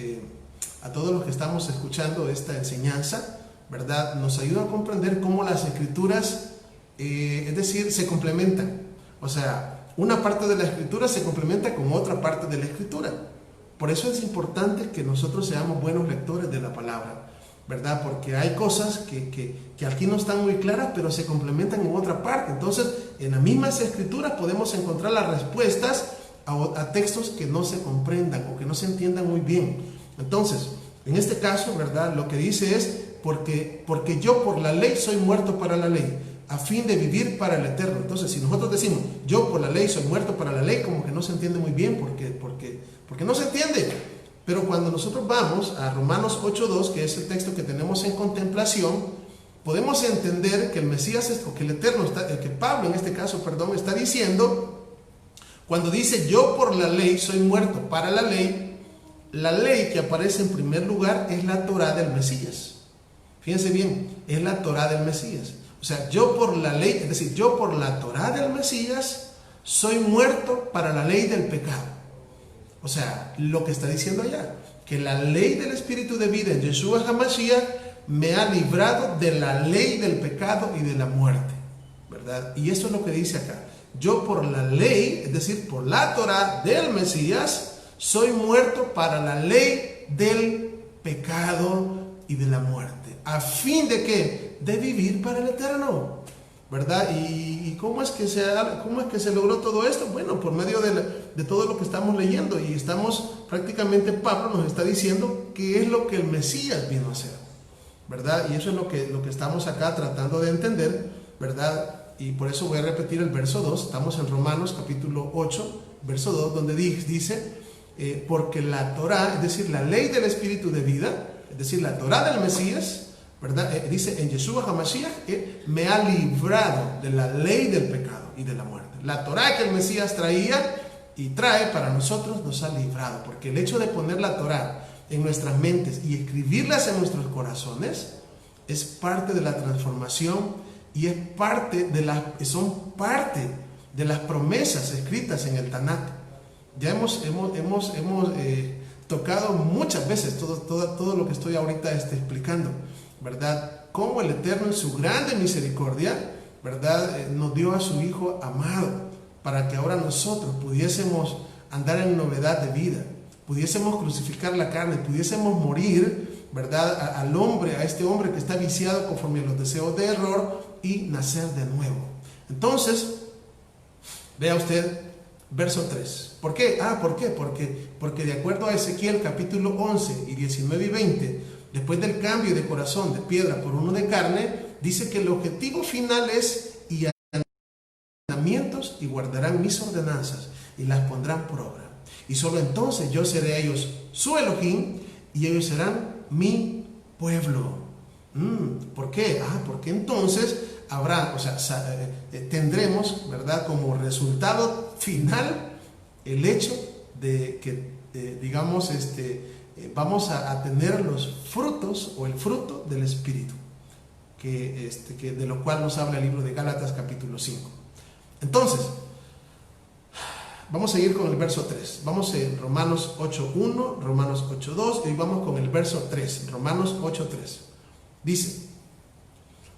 a todos los que estamos escuchando esta enseñanza, ¿verdad?, nos ayuda a comprender cómo las escrituras, es decir, se complementan. O sea, una parte de la escritura se complementa con otra parte de la escritura, Por eso es importante que nosotros seamos buenos lectores de la palabra, ¿verdad? Porque hay cosas que aquí no están muy claras, pero se complementan en otra parte. Entonces, en las mismas escrituras podemos encontrar las respuestas a textos que no se comprendan o que no se entiendan muy bien. Entonces, en este caso, ¿verdad? Lo que dice es, porque yo por la ley soy muerto para la ley, a fin de vivir para el eterno. Entonces, si nosotros decimos, yo por la ley soy muerto para la ley, como que no se entiende muy bien, porque no se entiende. Pero cuando nosotros vamos a Romanos 8.2, que es el texto que tenemos en contemplación, podemos entender que el Mesías, o que el Eterno, que Pablo en este caso, perdón, está diciendo, cuando dice yo por la ley soy muerto para la ley que aparece en primer lugar es la Torá del Mesías. Fíjense bien, es la Torá del Mesías. O sea, yo por la ley, es decir, yo por la Torá del Mesías soy muerto para la ley del pecado. O sea, lo que está diciendo allá, que la ley del Espíritu de vida en Yeshua HaMashiach me ha librado de la ley del pecado y de la muerte, ¿verdad? Y eso es lo que dice acá. Yo por la ley, es decir, por la Torá del Mesías, soy muerto para la ley del pecado y de la muerte. ¿A fin de qué? De vivir para el eterno, ¿verdad? ¿Y cómo es que se logró todo esto? Bueno, por medio de todo lo que estamos leyendo, y prácticamente Pablo nos está diciendo qué es lo que el Mesías vino a hacer, ¿verdad? Y eso es lo que estamos acá tratando de entender, ¿verdad? Y por eso voy a repetir el verso 2, estamos en Romanos capítulo 8, verso 2, donde dice, porque la Torá, es decir, la ley del Espíritu de vida, es decir, la Torá del Mesías, ¿verdad? Dice en Yeshua HaMashiach, me ha librado de la ley del pecado y de la muerte. La Torá que el Mesías traía y trae para nosotros nos ha librado, porque el hecho de poner la Torá en nuestras mentes y escribirlas en nuestros corazones es parte de la transformación y son parte de las promesas escritas en el Tanakh. Ya hemos tocado muchas veces todo lo que estoy ahorita explicando, ¿verdad? Cómo el Eterno en su grande misericordia, ¿verdad? Nos dio a su Hijo amado para que ahora nosotros pudiésemos andar en novedad de vida, pudiésemos crucificar la carne, pudiésemos morir, ¿verdad? Al hombre, a este hombre que está viciado conforme a los deseos de error y nacer de nuevo. Entonces, vea usted verso 3. ¿Por qué? ¿Por qué? Porque de acuerdo a Ezequiel capítulo 11 y 19 y 20, después del cambio de corazón de piedra por uno de carne, dice que el objetivo final es y mandamientos y guardarán mis ordenanzas y las pondrán por obra. Y solo entonces yo seré a ellos su Elohim y ellos serán mi pueblo. ¿Por qué? Porque entonces habrá, tendremos, ¿verdad?, como resultado final el hecho de que, vamos a tener los frutos o el fruto del Espíritu, que de lo cual nos habla el libro de Gálatas capítulo 5. Entonces, vamos a ir con el verso 3. Vamos en Romanos 8.1, Romanos 8.2 y vamos con el verso 3, Romanos 8.3. Dice,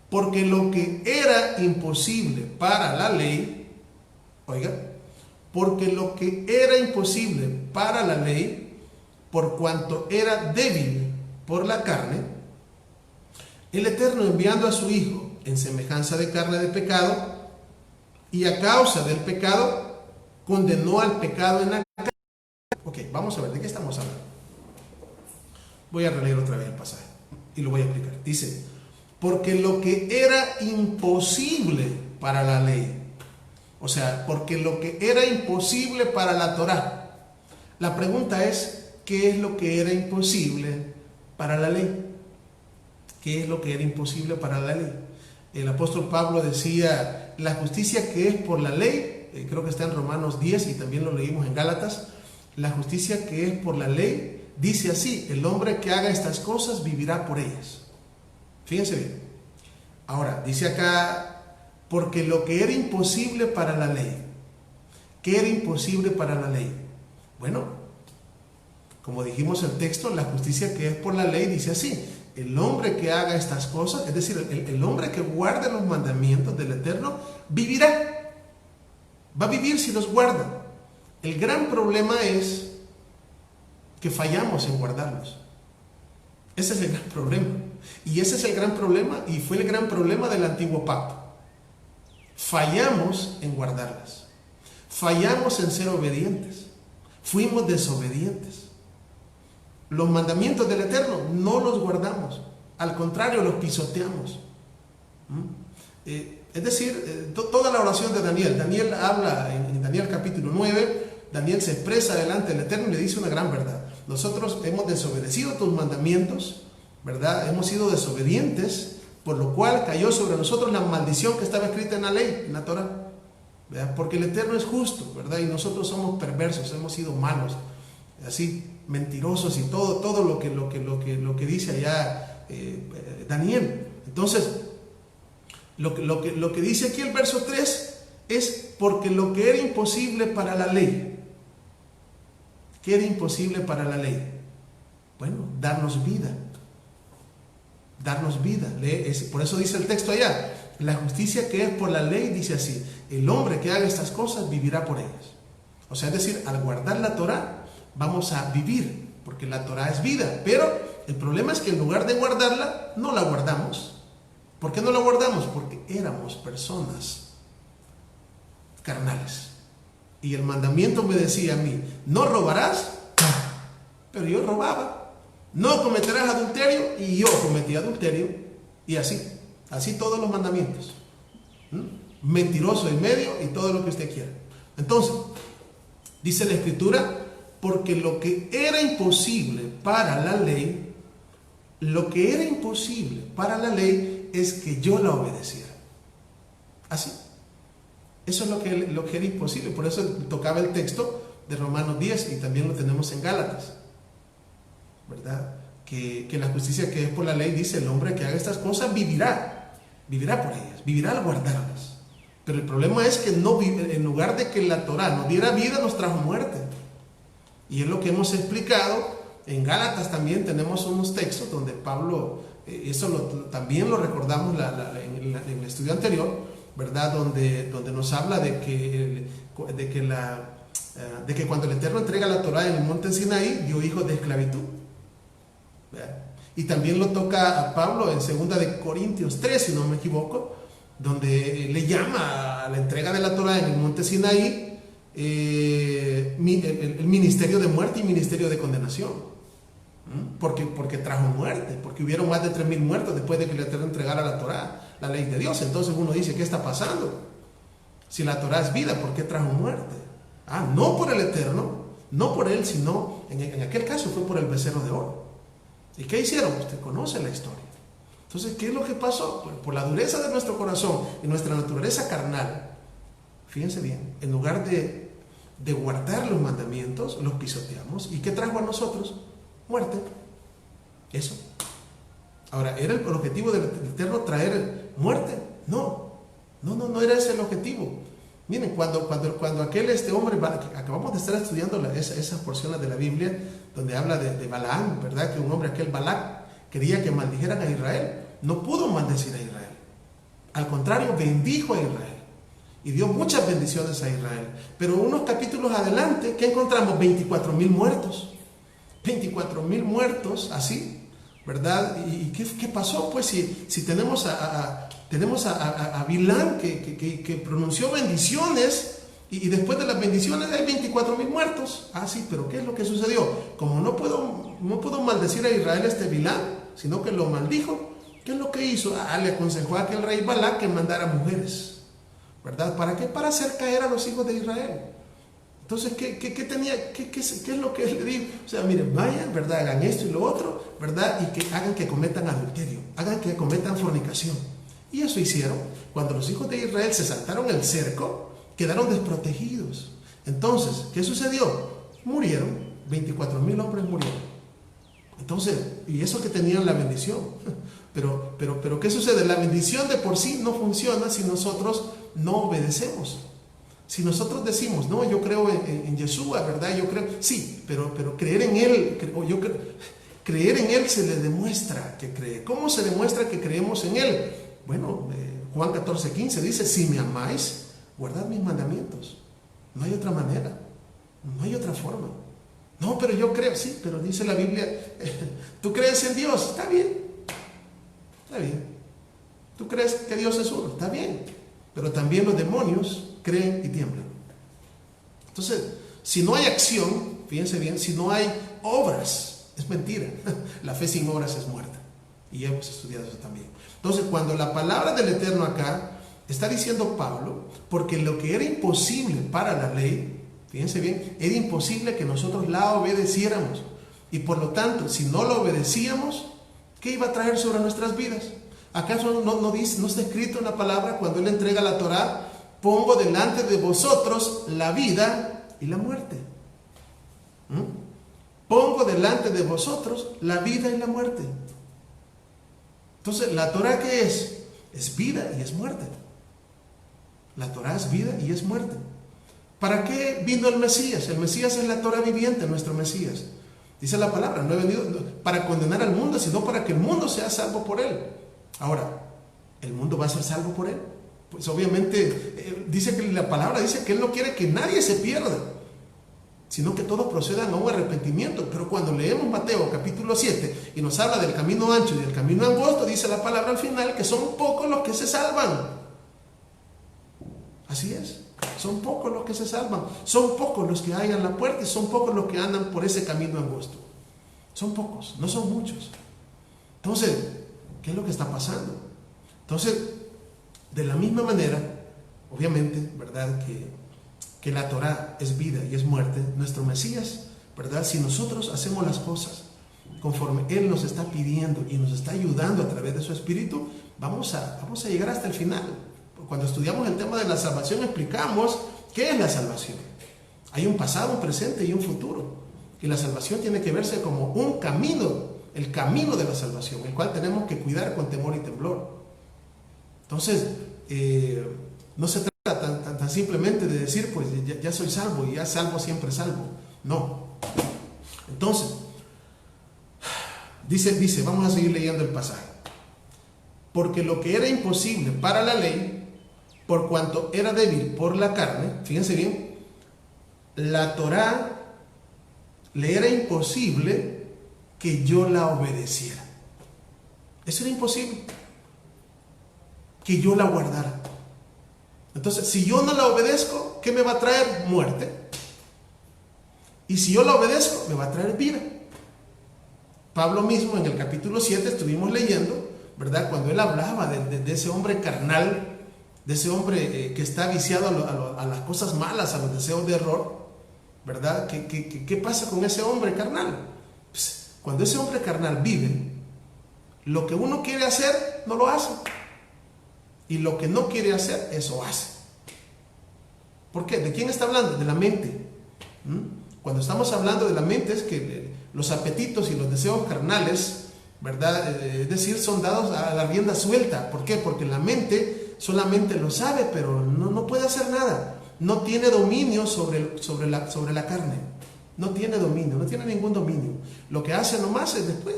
porque lo que era imposible para la ley, porque lo que era imposible para la ley, por cuanto era débil por la carne, el Eterno enviando a su Hijo en semejanza de carne de pecado, y a causa del pecado, condenó al pecado en la carne. Vamos a ver, ¿de qué estamos hablando? Voy a releer otra vez el pasaje y lo voy a explicar. Dice, porque lo que era imposible para la ley, porque lo que era imposible para la Torá. La pregunta es, ¿qué es lo que era imposible para la ley? ¿Qué es lo que era imposible para la ley? El apóstol Pablo decía, la justicia que es por la ley, creo que está en Romanos 10 y también lo leímos en Gálatas, la justicia que es por la ley, dice así, el hombre que haga estas cosas vivirá por ellas. Fíjense bien. Ahora, dice acá, porque lo que era imposible para la ley. ¿Qué era imposible para la ley? Bueno, como dijimos el texto, la justicia que es por la ley dice así, el hombre que haga estas cosas, es decir, el hombre que guarde los mandamientos del Eterno, vivirá. Va a vivir si los guarda. El gran problema es que fallamos en guardarlos. Ese es el gran problema. Y ese es el gran problema, y fue el gran problema del antiguo pacto. Fallamos en guardarlas. Fallamos en ser obedientes. Fuimos desobedientes. Los mandamientos del Eterno no los guardamos. Al contrario, los pisoteamos. Es decir, toda la oración de Daniel. Daniel habla en Daniel capítulo 9. Daniel se expresa delante del Eterno y le dice una gran verdad. Nosotros hemos desobedecido tus mandamientos, ¿verdad? Hemos sido desobedientes, por lo cual cayó sobre nosotros la maldición que estaba escrita en la ley, en la Torah, ¿verdad? Porque el Eterno es justo, ¿verdad? Y nosotros somos perversos, hemos sido malos, así, mentirosos y todo lo que dice allá Daniel. Entonces, lo que dice aquí el verso 3 es porque lo que era imposible para la ley. ¿Qué era imposible para la ley? Bueno, darnos vida. Darnos vida. Por eso dice el texto allá, la justicia que es por la ley dice así: el hombre que haga estas cosas vivirá por ellas. O sea, es decir, al guardar la Torah vamos a vivir, porque la Torah es vida. Pero el problema es que en lugar de guardarla, no la guardamos. ¿Por qué no la guardamos? Porque éramos personas carnales. Y el mandamiento me decía a mí: no robarás, pero yo robaba. No cometerás adulterio, y yo cometí adulterio. Y así todos los mandamientos. Mentiroso en medio y todo lo que usted quiera. Entonces, dice la Escritura, porque lo que era imposible para la ley, es que yo la obedeciera. Así. Eso es lo que era imposible. Por eso tocaba el texto de Romanos 10 y también lo tenemos en Gálatas, ¿verdad? Que la justicia que es por la ley dice: el hombre que haga estas cosas vivirá por ellas, vivirá al guardarlas. Pero el problema es que en lugar de que la Torah nos diera vida, nos trajo muerte. Y es lo que hemos explicado. En Gálatas también tenemos unos textos donde Pablo, también lo recordamos en el estudio anterior, ¿verdad? Donde nos habla de que cuando el Eterno entrega la Torah en el monte Sinaí, dio hijos de esclavitud, ¿verdad? Y también lo toca a Pablo en 2 de Corintios 3, si no me equivoco, donde le llama a la entrega de la Torah en el monte Sinaí el ministerio de muerte y ministerio de condenación. Porque trajo muerte, porque hubieron más de 3,000 muertos después de que el Eterno entregara la Torah, la ley de Dios. Entonces uno dice: ¿qué está pasando? Si la Torah es vida, ¿por qué trajo muerte? No por el Eterno, no por él, sino en aquel caso fue por el becerro de oro. ¿Y qué hicieron? Usted conoce la historia. Entonces, ¿qué es lo que pasó? Por la dureza de nuestro corazón y nuestra naturaleza carnal, fíjense bien, en lugar de guardar los mandamientos, los pisoteamos. ¿Y qué trajo a nosotros? Muerte. Eso. Ahora, ¿era el objetivo del Eterno traer muerte? No era ese el objetivo. Miren, cuando aquel hombre, acabamos de estar estudiando esas porciones de la Biblia donde habla de Balaam, ¿verdad? Que un hombre, aquel Balac, quería que maldijeran a Israel. No pudo maldecir a Israel. Al contrario, bendijo a Israel y dio muchas bendiciones a Israel. Pero unos capítulos adelante, ¿qué encontramos? 24,000 muertos. 24,000 muertos, así, ¿verdad? ¿Y qué pasó? Pues si tenemos a Bilán que pronunció bendiciones y después de las bendiciones hay 24,000 muertos. Sí, pero ¿qué es lo que sucedió? Como no puedo maldecir a Israel Bilán, sino que lo maldijo, ¿qué es lo que hizo? Le aconsejó a aquel rey Balac que mandara mujeres, ¿verdad? ¿Para qué? Para hacer caer a los hijos de Israel. Entonces, ¿qué es lo que él le dijo? O sea, miren, vayan, ¿verdad? Hagan esto y lo otro, ¿verdad? Y que hagan que cometan adulterio, hagan que cometan fornicación. Y eso hicieron. Cuando los hijos de Israel se saltaron el cerco, quedaron desprotegidos. Entonces, ¿qué sucedió? Murieron, 24,000 hombres murieron. Entonces, y eso que tenían la bendición. Pero ¿qué sucede? La bendición de por sí no funciona si nosotros no obedecemos. Si nosotros decimos: no, yo creo en Yeshua, ¿verdad? Yo creo, sí, pero creer en Él, creer en Él se le demuestra que cree. ¿Cómo se demuestra que creemos en Él? Bueno, Juan 14:15 dice: si me amáis, guardad mis mandamientos. No hay otra manera, no hay otra forma. No, pero yo creo, sí, pero dice la Biblia, tú crees en Dios, está bien, está bien. Tú crees que Dios es uno, está bien, pero también los demonios creen y tiemblan. Entonces, si no hay acción, fíjense bien, si no hay obras, es mentira. La fe sin obras es muerta. Y hemos estudiado eso también. Entonces, cuando la palabra del Eterno acá está diciendo Pablo, porque lo que era imposible para la ley, fíjense bien, era imposible que nosotros la obedeciéramos. Y por lo tanto, si no la obedecíamos, ¿qué iba a traer sobre nuestras vidas? ¿Acaso no está escrito en la palabra cuando Él entrega la Torá? Pongo delante de vosotros la vida y la muerte. Pongo delante de vosotros la vida y la muerte. Entonces, ¿la Torá qué es? Es vida y es muerte. La Torá es vida y es muerte. ¿Para qué vino el Mesías? El Mesías es la Torá viviente, nuestro Mesías. Dice la palabra, no he venido para condenar al mundo, sino para que el mundo sea salvo por Él. Ahora, ¿el mundo va a ser salvo por Él? Pues obviamente, dice que la palabra dice que Él no quiere que nadie se pierda, sino que todos procedan a un arrepentimiento. Pero cuando leemos Mateo capítulo 7 y nos habla del camino ancho y del camino angosto, dice la palabra al final que son pocos los que se salvan. Así es, son pocos los que se salvan, son pocos los que hallan la puerta y son pocos los que andan por ese camino angosto. Son pocos, no son muchos. Entonces, ¿qué es lo que está pasando? Entonces, de la misma manera, obviamente, ¿verdad? Que la Torá es vida y es muerte, nuestro Mesías, ¿verdad? Si nosotros hacemos las cosas conforme Él nos está pidiendo y nos está ayudando a través de su Espíritu, vamos a llegar hasta el final. Cuando estudiamos el tema de la salvación, explicamos qué es la salvación. Hay un pasado, un presente y un futuro. Y la salvación tiene que verse como un camino, el camino de la salvación, el cual tenemos que cuidar con temor y temblor. Entonces, no se trata tan simplemente de decir, pues ya soy salvo y ya salvo siempre salvo. No. Entonces, dice, vamos a seguir leyendo el pasaje. Porque lo que era imposible para la ley, por cuanto era débil por la carne, fíjense bien, la Torá le era imposible que yo la obedeciera. Eso era imposible, que yo la guardara. Entonces, si yo no la obedezco, ¿qué me va a traer? Muerte. Y si yo la obedezco, me va a traer vida. Pablo mismo en el capítulo 7 estuvimos leyendo, ¿verdad? Cuando él hablaba de ese hombre carnal, de ese hombre que está viciado a las cosas malas, a los deseos de error, ¿verdad? ¿Qué pasa con ese hombre carnal? Pues, cuando ese hombre carnal vive, lo que uno quiere hacer, no lo hace. Y lo que no quiere hacer, eso hace. ¿Por qué? ¿De quién está hablando? De la mente. Cuando estamos hablando de la mente es que los apetitos y los deseos carnales, ¿verdad? Es decir, son dados a la rienda suelta. ¿Por qué? Porque la mente solamente lo sabe, pero no puede hacer nada. No tiene dominio sobre la carne. No tiene dominio, no tiene ningún dominio. Lo que hace nomás es después,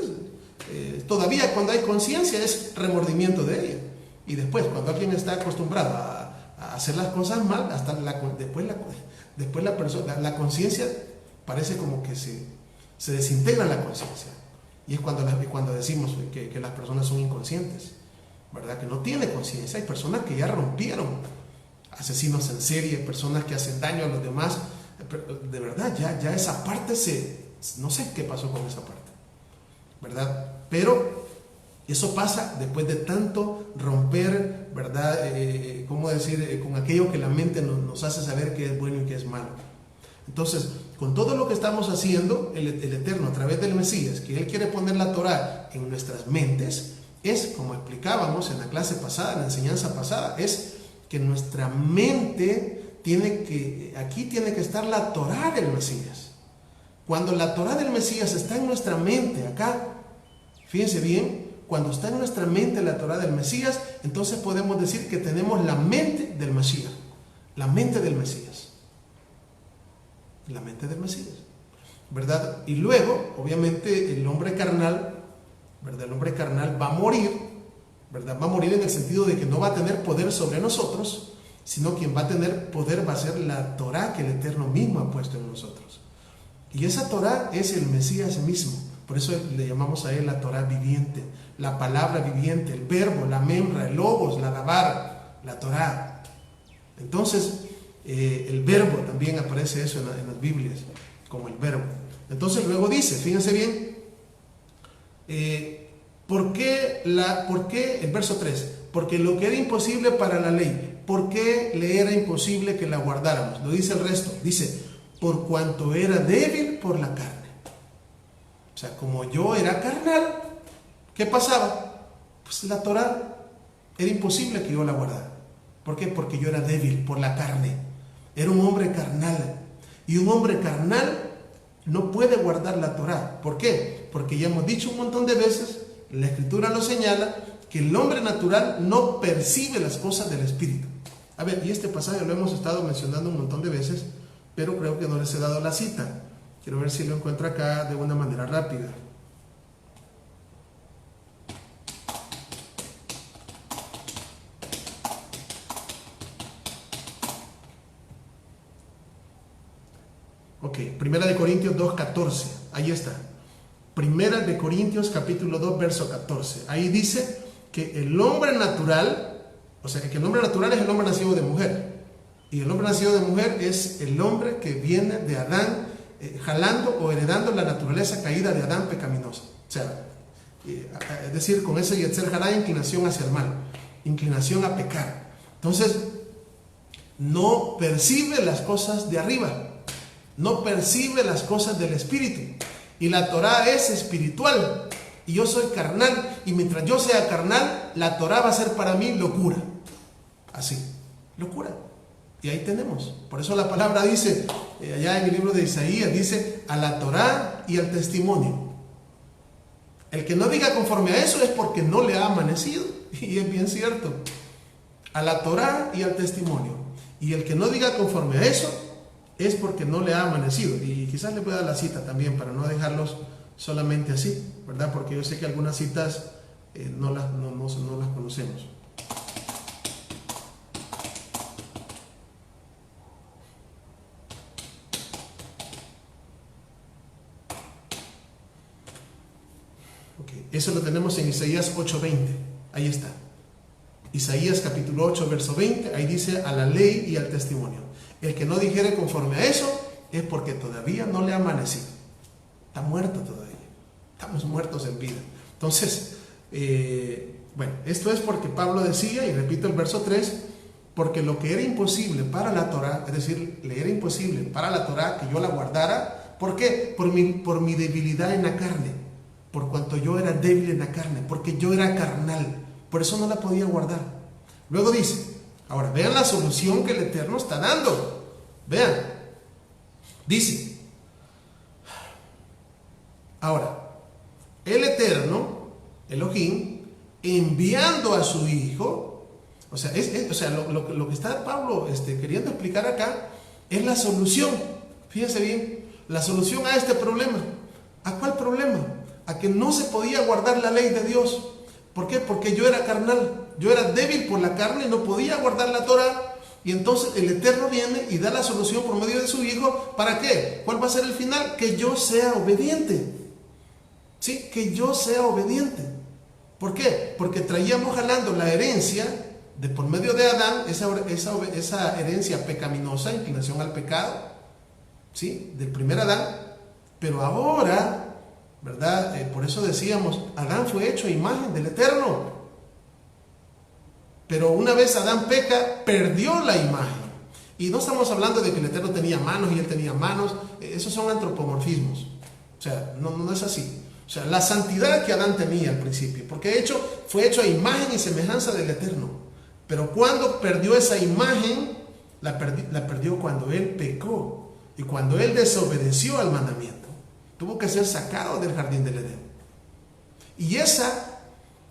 todavía cuando hay conciencia, es remordimiento de ella. Y después, cuando alguien está acostumbrado a hacer las cosas mal, hasta después la persona, la conciencia parece como que se desintegra la conciencia. Y es cuando decimos que las personas son inconscientes, ¿verdad? Que no tienen conciencia. Hay personas que ya rompieron, asesinos en serie, personas que hacen daño a los demás. De verdad, ya esa parte no sé qué pasó con esa parte, ¿verdad? Pero eso pasa después de tanto romper, ¿verdad? ¿Cómo decir? Con aquello que la mente nos hace saber que es bueno y que es malo. Entonces, con todo lo que estamos haciendo, el Eterno a través del Mesías, que Él quiere poner la Torá en nuestras mentes, es, como explicábamos en la clase pasada, en la enseñanza pasada, es que nuestra mente aquí tiene que estar la Torá del Mesías. Cuando la Torá del Mesías está en nuestra mente, acá, fíjense bien, cuando está en nuestra mente la Torá del Mesías, entonces podemos decir que tenemos la mente del Mesías, la mente del Mesías. La mente del Mesías, ¿verdad? Y luego, obviamente, el hombre carnal, ¿verdad? El hombre carnal va a morir, ¿verdad? Va a morir en el sentido de que no va a tener poder sobre nosotros, sino quien va a tener poder va a ser la Torá que el Eterno mismo ha puesto en nosotros. Y esa Torá es el Mesías mismo. Por eso le llamamos a él la Torá viviente, la palabra viviente, el verbo, la memra, el logos, la dabar, la Torá. Entonces, el verbo también aparece eso en las Biblias, como el verbo. Entonces luego dice, fíjense bien, ¿por qué el verso 3? Porque lo que era imposible para la ley, ¿por qué le era imposible que la guardáramos? Lo dice el resto, dice, por cuanto era débil por la carne. O sea, como yo era carnal, ¿qué pasaba? Pues la Torá era imposible que yo la guardara. ¿Por qué? Porque yo era débil por la carne. Era un hombre carnal. Y un hombre carnal no puede guardar la Torá. ¿Por qué? Porque ya hemos dicho un montón de veces, la Escritura lo señala, que el hombre natural no percibe las cosas del Espíritu. A ver, y este pasaje lo hemos estado mencionando un montón de veces, pero creo que no les he dado la cita. Quiero ver si lo encuentro acá de una manera rápida. Ok, Primera de Corintios 2:14, ahí está. Primera de Corintios capítulo 2, verso 14. Ahí dice que el hombre natural, o sea, que el hombre natural es el hombre nacido de mujer. Y el hombre nacido de mujer es el hombre que viene de Adán, jalando o heredando la naturaleza caída de Adán pecaminosa. O sea, es decir, con ese Yetzer Hará, inclinación hacia el mal, inclinación a pecar. Entonces, no percibe las cosas de arriba, no percibe las cosas del Espíritu. Y la Torá es espiritual y yo soy carnal, y mientras yo sea carnal, la Torá va a ser para mí locura. Así, locura. Y ahí tenemos. Por eso la palabra dice, allá en el libro de Isaías, dice a la Torá y al testimonio. El que no diga conforme a eso es porque no le ha amanecido. Y es bien cierto. A la Torá y al testimonio. Y el que no diga conforme a eso es porque no le ha amanecido. Y quizás le voy a dar la cita también para no dejarlos solamente así, ¿verdad? Porque yo sé que algunas citas no las conocemos. Okay. Eso lo tenemos en Isaías 8:20. Ahí está. Isaías capítulo 8, verso 20. Ahí dice a la ley y al testimonio. El que no dijere conforme a eso es porque todavía no le ha amanecido. Está muerto todavía. Estamos muertos en vida. Entonces, bueno, esto es porque Pablo decía, y repito el verso 3, porque lo que era imposible para la Torá, es decir, le era imposible para la Torá que yo la guardara. ¿Por qué? Por mi debilidad en la carne. Por cuanto yo era débil en la carne, porque yo era carnal. Por eso no la podía guardar. Luego dice, ahora vean la solución que el Eterno está dando. Vean. Dice, ahora, el Eterno, Elohim, enviando a su Hijo, o sea, lo que está Pablo queriendo explicar acá es la solución. Fíjense bien, la solución a este problema. ¿A cuál problema? A que no se podía guardar la ley de Dios. ¿Por qué? Porque yo era carnal, yo era débil por la carne y no podía guardar la Torá. Y entonces el Eterno viene y da la solución por medio de su Hijo. ¿Para qué? ¿Cuál va a ser el final? Que yo sea obediente. ¿Sí? Que yo sea obediente. ¿Por qué? Porque traíamos jalando la herencia de por medio de Adán, esa herencia pecaminosa, inclinación al pecado, ¿sí? Del primer Adán. Pero ahora, ¿verdad? Por eso decíamos, Adán fue hecho a imagen del Eterno. Pero una vez Adán peca, perdió la imagen. Y no estamos hablando de que el Eterno tenía manos y él tenía manos. Esos son antropomorfismos. O sea, no es así. O sea, la santidad que Adán tenía al principio, porque fue hecho a imagen y semejanza del Eterno. Pero cuando perdió esa imagen, la perdió cuando él pecó y cuando él desobedeció al mandamiento. Tuvo que ser sacado del jardín del Edén. Y esa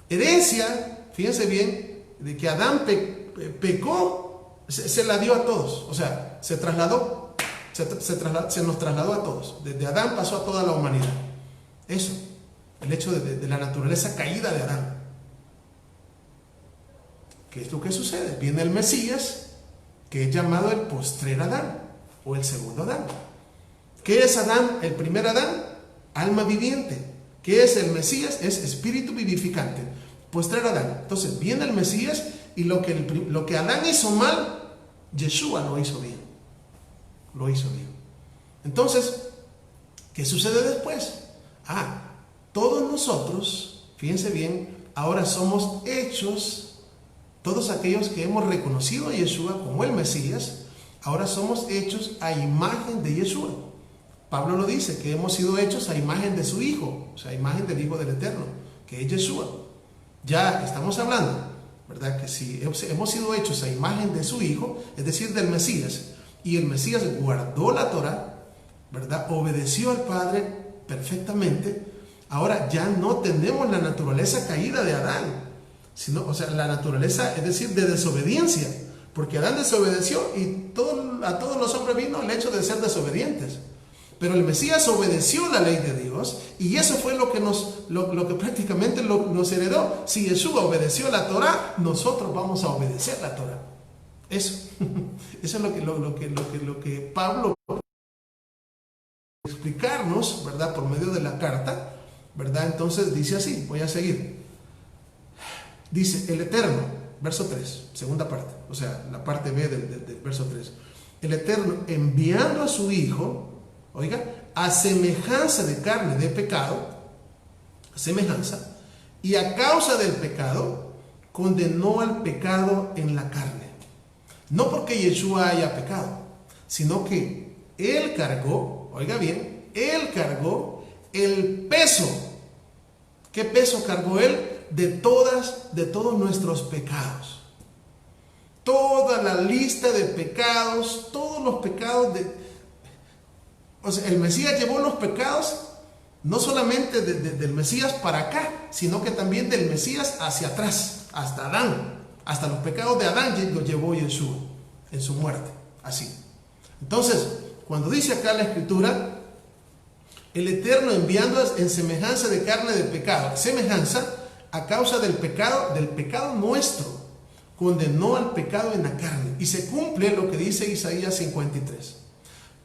herencia, fíjense bien, de que Adán pecó, se la dio a todos. O sea, se nos trasladó a todos. Desde Adán pasó a toda la humanidad. Eso, el hecho de la naturaleza caída de Adán. ¿Qué es lo que sucede? Viene el Mesías, que es llamado el postrer Adán, o el segundo Adán. ¿Qué es Adán? El primer Adán, alma viviente. ¿Qué es el Mesías? Es espíritu vivificante. Postrer Adán. Entonces viene el Mesías y lo que Adán hizo mal, Yeshua lo hizo bien. Lo hizo bien. Entonces, ¿qué sucede después? Todos nosotros, fíjense bien, ahora somos hechos, todos aquellos que hemos reconocido a Yeshua como el Mesías, ahora somos hechos a imagen de Yeshua. Pablo lo dice, que hemos sido hechos a imagen de su Hijo, o sea, a imagen del Hijo del Eterno, que es Yeshua. Ya estamos hablando, ¿verdad? Que si hemos sido hechos a imagen de su Hijo, es decir, del Mesías, y el Mesías guardó la Torah, ¿verdad? Obedeció al Padre perfectamente, ahora ya no tenemos la naturaleza caída de Adán, sino, o sea, la naturaleza, es decir, de desobediencia, porque Adán desobedeció y a todos los hombres vino el hecho de ser desobedientes. Pero el Mesías obedeció la ley de Dios y eso fue lo que prácticamente nos heredó. Si Yeshua obedeció la Torah, nosotros vamos a obedecer la Torah. Eso es lo que Pablo explicarnos, ¿verdad? Por medio de la carta, ¿verdad? Entonces dice así, voy a seguir. Dice el Eterno, verso 3, segunda parte, o sea, la parte B del verso 3. El Eterno enviando a su Hijo, oiga, a semejanza de carne de pecado, semejanza, y a causa del pecado, condenó al pecado en la carne. No porque Yeshua haya pecado, sino que Él cargó, oiga bien, Él cargó el peso. ¿Qué peso cargó Él? De todos nuestros pecados. Toda la lista de pecados, todos los pecados o sea, el Mesías llevó los pecados no solamente del Mesías para acá, sino que también del Mesías hacia atrás, hasta Adán. Hasta los pecados de Adán los llevó Yeshua en su muerte. Así. Entonces, cuando dice acá la Escritura, el Eterno enviando en semejanza de carne de pecado, semejanza a causa del pecado nuestro, condenó al pecado en la carne. Y se cumple lo que dice Isaías 53.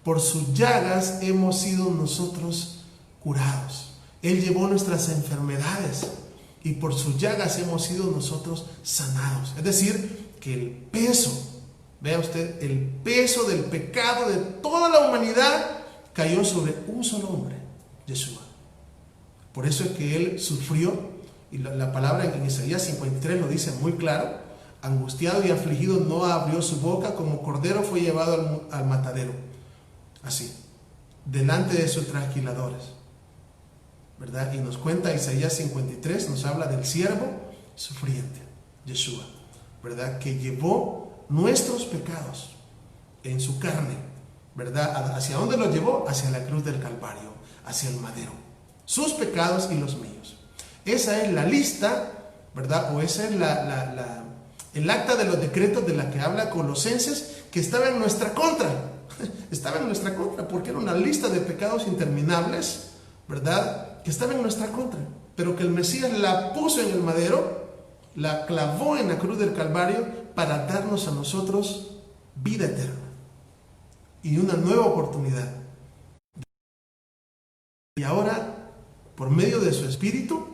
Por sus llagas hemos sido nosotros curados. Él llevó nuestras enfermedades y por sus llagas hemos sido nosotros sanados. Es decir, que el peso, vea usted, el peso del pecado de toda la humanidad cayó sobre un solo hombre, Yeshua. Por eso es que Él sufrió, y la palabra en Isaías 53 lo dice muy claro, angustiado y afligido no abrió su boca, como cordero fue llevado al matadero. Así, delante de sus trasquiladores, ¿verdad? Y nos cuenta Isaías 53, nos habla del siervo sufriente, Yeshua, ¿verdad? Que llevó nuestros pecados en su carne, ¿verdad? ¿Hacia dónde los llevó? Hacia la cruz del Calvario, hacia el madero. Sus pecados y los míos. Esa es la lista, ¿verdad? O esa es el acta de los decretos de la que habla Colosenses, que estaba en nuestra contra. Estaba en nuestra contra, porque era una lista de pecados interminables, ¿verdad? Que estaba en nuestra contra, pero que el Mesías la puso en el madero, la clavó en la cruz del Calvario para darnos a nosotros vida eterna y una nueva oportunidad. Y ahora, por medio de su Espíritu,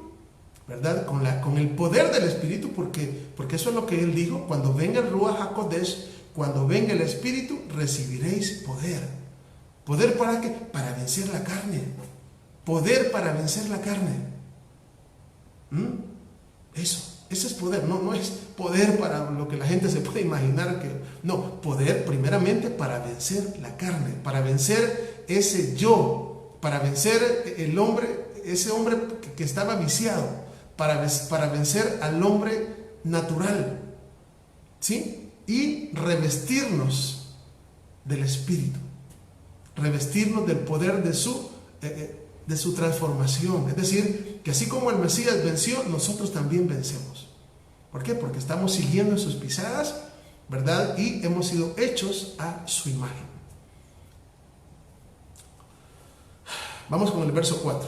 ¿verdad? Con el poder del Espíritu, porque eso es lo que Él dijo, cuando venga el Ruach HaKodesh, cuando venga el Espíritu, recibiréis poder. ¿Poder para qué? Para vencer la carne. Poder para vencer la carne. Ese es poder. No es poder para lo que la gente se puede imaginar. No, poder primeramente para vencer la carne, para vencer ese yo, para vencer el hombre, ese hombre que estaba viciado, para vencer al hombre natural. ¿Sí? Y revestirnos del Espíritu, revestirnos del poder de su transformación. Es decir, que así como el Mesías venció, nosotros también vencemos. ¿Por qué? Porque estamos siguiendo sus pisadas, ¿verdad? Y hemos sido hechos a su imagen. Vamos con el verso 4.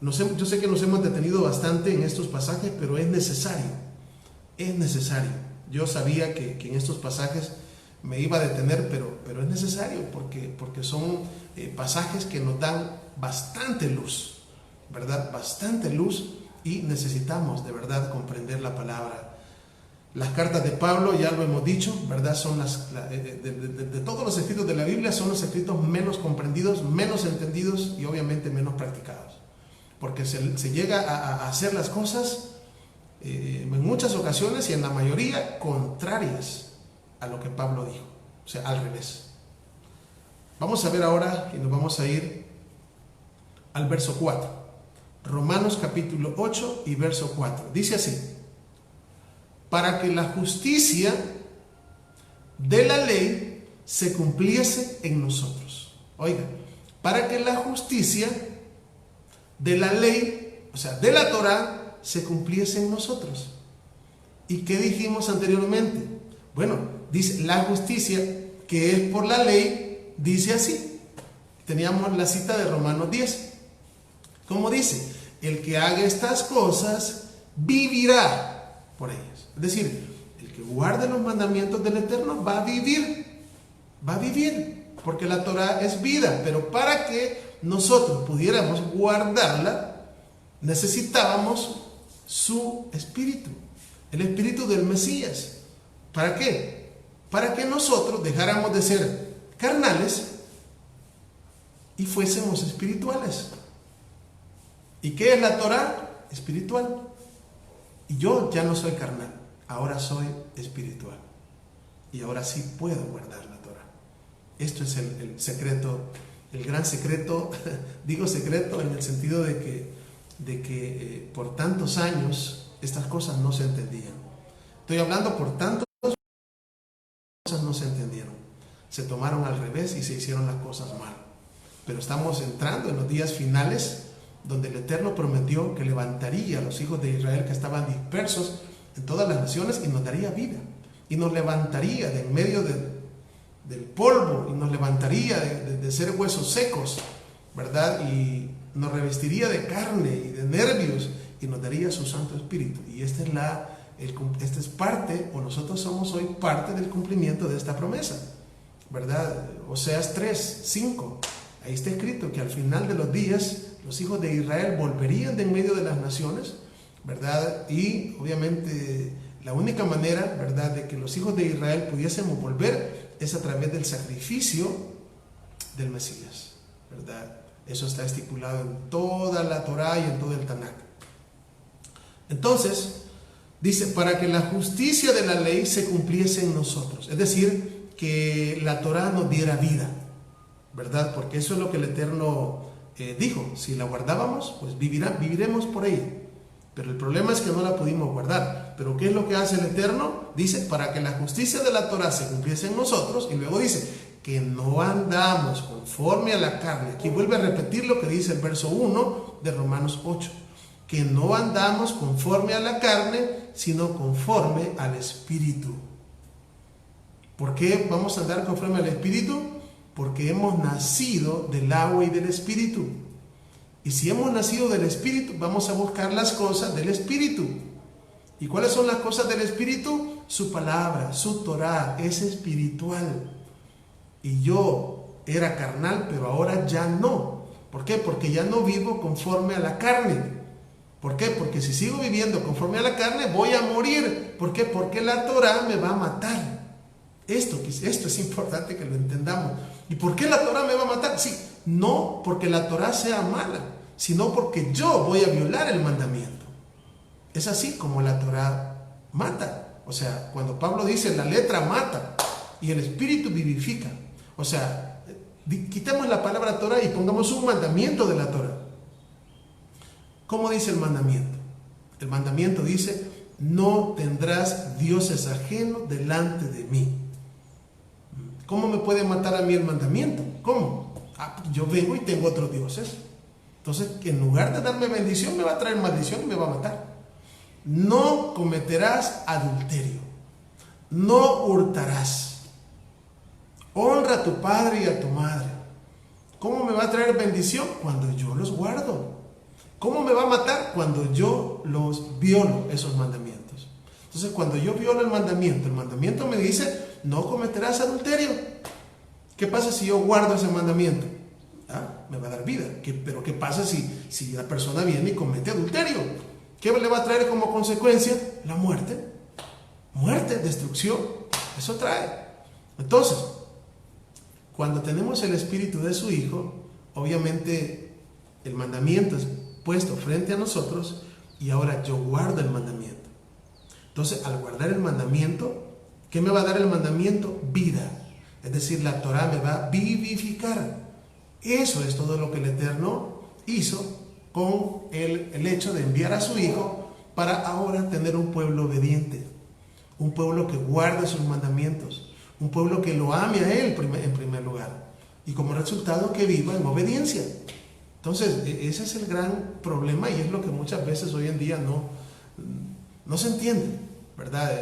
Yo sé que nos hemos detenido bastante en estos pasajes, pero es necesario. Es necesario. Yo sabía que en estos pasajes me iba a detener, pero es necesario porque son pasajes que nos dan bastante luz, ¿verdad? Bastante luz, y necesitamos de verdad comprender la palabra. Las cartas de Pablo, ya lo hemos dicho, ¿verdad? Son de todos los escritos de la Biblia, son los escritos menos comprendidos, menos entendidos y obviamente menos practicados. Porque se llega a hacer las cosas en muchas ocasiones y en la mayoría contrarias a lo que Pablo dijo. O sea, al revés. Vamos a ver ahora y nos vamos a ir al verso 4. Romanos capítulo 8 y verso 4. Dice así: para que la justicia de la ley se cumpliese en nosotros. Oiga, para que la justicia de la ley, o sea, de la Torá, se cumpliese en nosotros. ¿Y qué dijimos anteriormente? Bueno, dice la justicia que es por la ley, dice así. Teníamos la cita de Romanos 10. ¿Cómo dice? El que haga estas cosas vivirá por ellas. Es decir, el que guarde los mandamientos del Eterno va a vivir, porque la Torá es vida, pero para que nosotros pudiéramos guardarla, necesitábamos su espíritu, el espíritu del Mesías. ¿Para qué? Para que nosotros dejáramos de ser carnales y fuésemos espirituales. ¿Y qué es la Torá? Espiritual. Y yo ya no soy carnal, ahora soy espiritual. Y ahora sí puedo guardar la Torá. Esto es el secreto, el gran secreto. Digo secreto en el sentido de que por tantos años estas cosas no se entendían. Estoy hablando por tantos cosas no se entendieron. Se tomaron al revés y se hicieron las cosas mal. Pero estamos entrando en los días finales, donde el Eterno prometió que levantaría a los hijos de Israel que estaban dispersos en todas las naciones y nos daría vida. Y nos levantaría de en medio del polvo, y nos levantaría de ser huesos secos, ¿verdad? Y nos revestiría de carne y de nervios y nos daría su Santo Espíritu. Y esta es parte, o nosotros somos hoy parte del cumplimiento de esta promesa, ¿verdad? Oseas 3:5. Ahí está escrito que al final de los días los hijos de Israel volverían de en medio de las naciones, ¿verdad? Y obviamente la única manera, ¿verdad?, de que los hijos de Israel pudiésemos volver es a través del sacrificio del Mesías, ¿verdad? Eso está estipulado en toda la Torá y en todo el Tanakh. Entonces, dice, para que la justicia de la ley se cumpliese en nosotros. Es decir, que la Torá nos diera vida, ¿verdad? Porque eso es lo que el Eterno dijo. Si la guardábamos, pues viviremos por ella. Pero el problema es que no la pudimos guardar. Pero ¿qué es lo que hace el Eterno? Dice, para que la justicia de la Torá se cumpliese en nosotros. Y luego dice, que no andamos conforme a la carne. Aquí vuelve a repetir lo que dice el verso 1 de Romanos 8. Que no andamos conforme a la carne, sino conforme al Espíritu. ¿Por qué vamos a andar conforme al Espíritu? Porque hemos nacido del agua y del Espíritu. Y si hemos nacido del Espíritu, vamos a buscar las cosas del Espíritu. ¿Y cuáles son las cosas del Espíritu? Su palabra, su Torá, es espiritual. Y yo era carnal, pero ahora ya no. ¿Por qué? Porque ya no vivo conforme a la carne. ¿Por qué? Porque si sigo viviendo conforme a la carne, voy a morir. ¿Por qué? Porque la Torá me va a matar. Esto es importante que lo entendamos. ¿Y por qué la Torá me va a matar? Sí, no porque la Torá sea mala, sino porque yo voy a violar el mandamiento. Es así como la Torá mata. O sea, cuando Pablo dice la letra mata y el espíritu vivifica. O sea, quitemos la palabra Torá y pongamos un mandamiento de la Torá. ¿Cómo dice el mandamiento? El mandamiento dice, no tendrás dioses ajenos delante de mí. ¿Cómo me puede matar a mí el mandamiento? ¿Cómo? Yo vengo y tengo otros dioses. Entonces, en lugar de darme bendición, me va a traer maldición y me va a matar. No cometerás adulterio. No hurtarás. Honra a tu padre y a tu madre. ¿Cómo me va a traer bendición? Cuando yo los guardo. ¿Cómo me va a matar? Cuando yo los violo, esos mandamientos. Entonces, cuando yo violo el mandamiento me dice no cometerás adulterio. ¿Qué pasa si yo guardo ese mandamiento? Me va a dar vida. Pero ¿qué pasa si la persona viene y comete adulterio? ¿Qué le va a traer como consecuencia? La muerte. Muerte, destrucción. Eso trae. Entonces, cuando tenemos el espíritu de su Hijo, obviamente el mandamiento es puesto frente a nosotros y ahora yo guardo el mandamiento. Entonces, al guardar el mandamiento, ¿qué me va a dar el mandamiento? Vida. Es decir, la Torah me va a vivificar. Eso es todo lo que el Eterno hizo con el hecho de enviar a su Hijo para ahora tener un pueblo obediente, un pueblo que guarde sus mandamientos, un pueblo que lo ame a Él en primer lugar y como resultado que viva en obediencia. Entonces, ese es el gran problema y es lo que muchas veces hoy en día no se entiende, ¿verdad?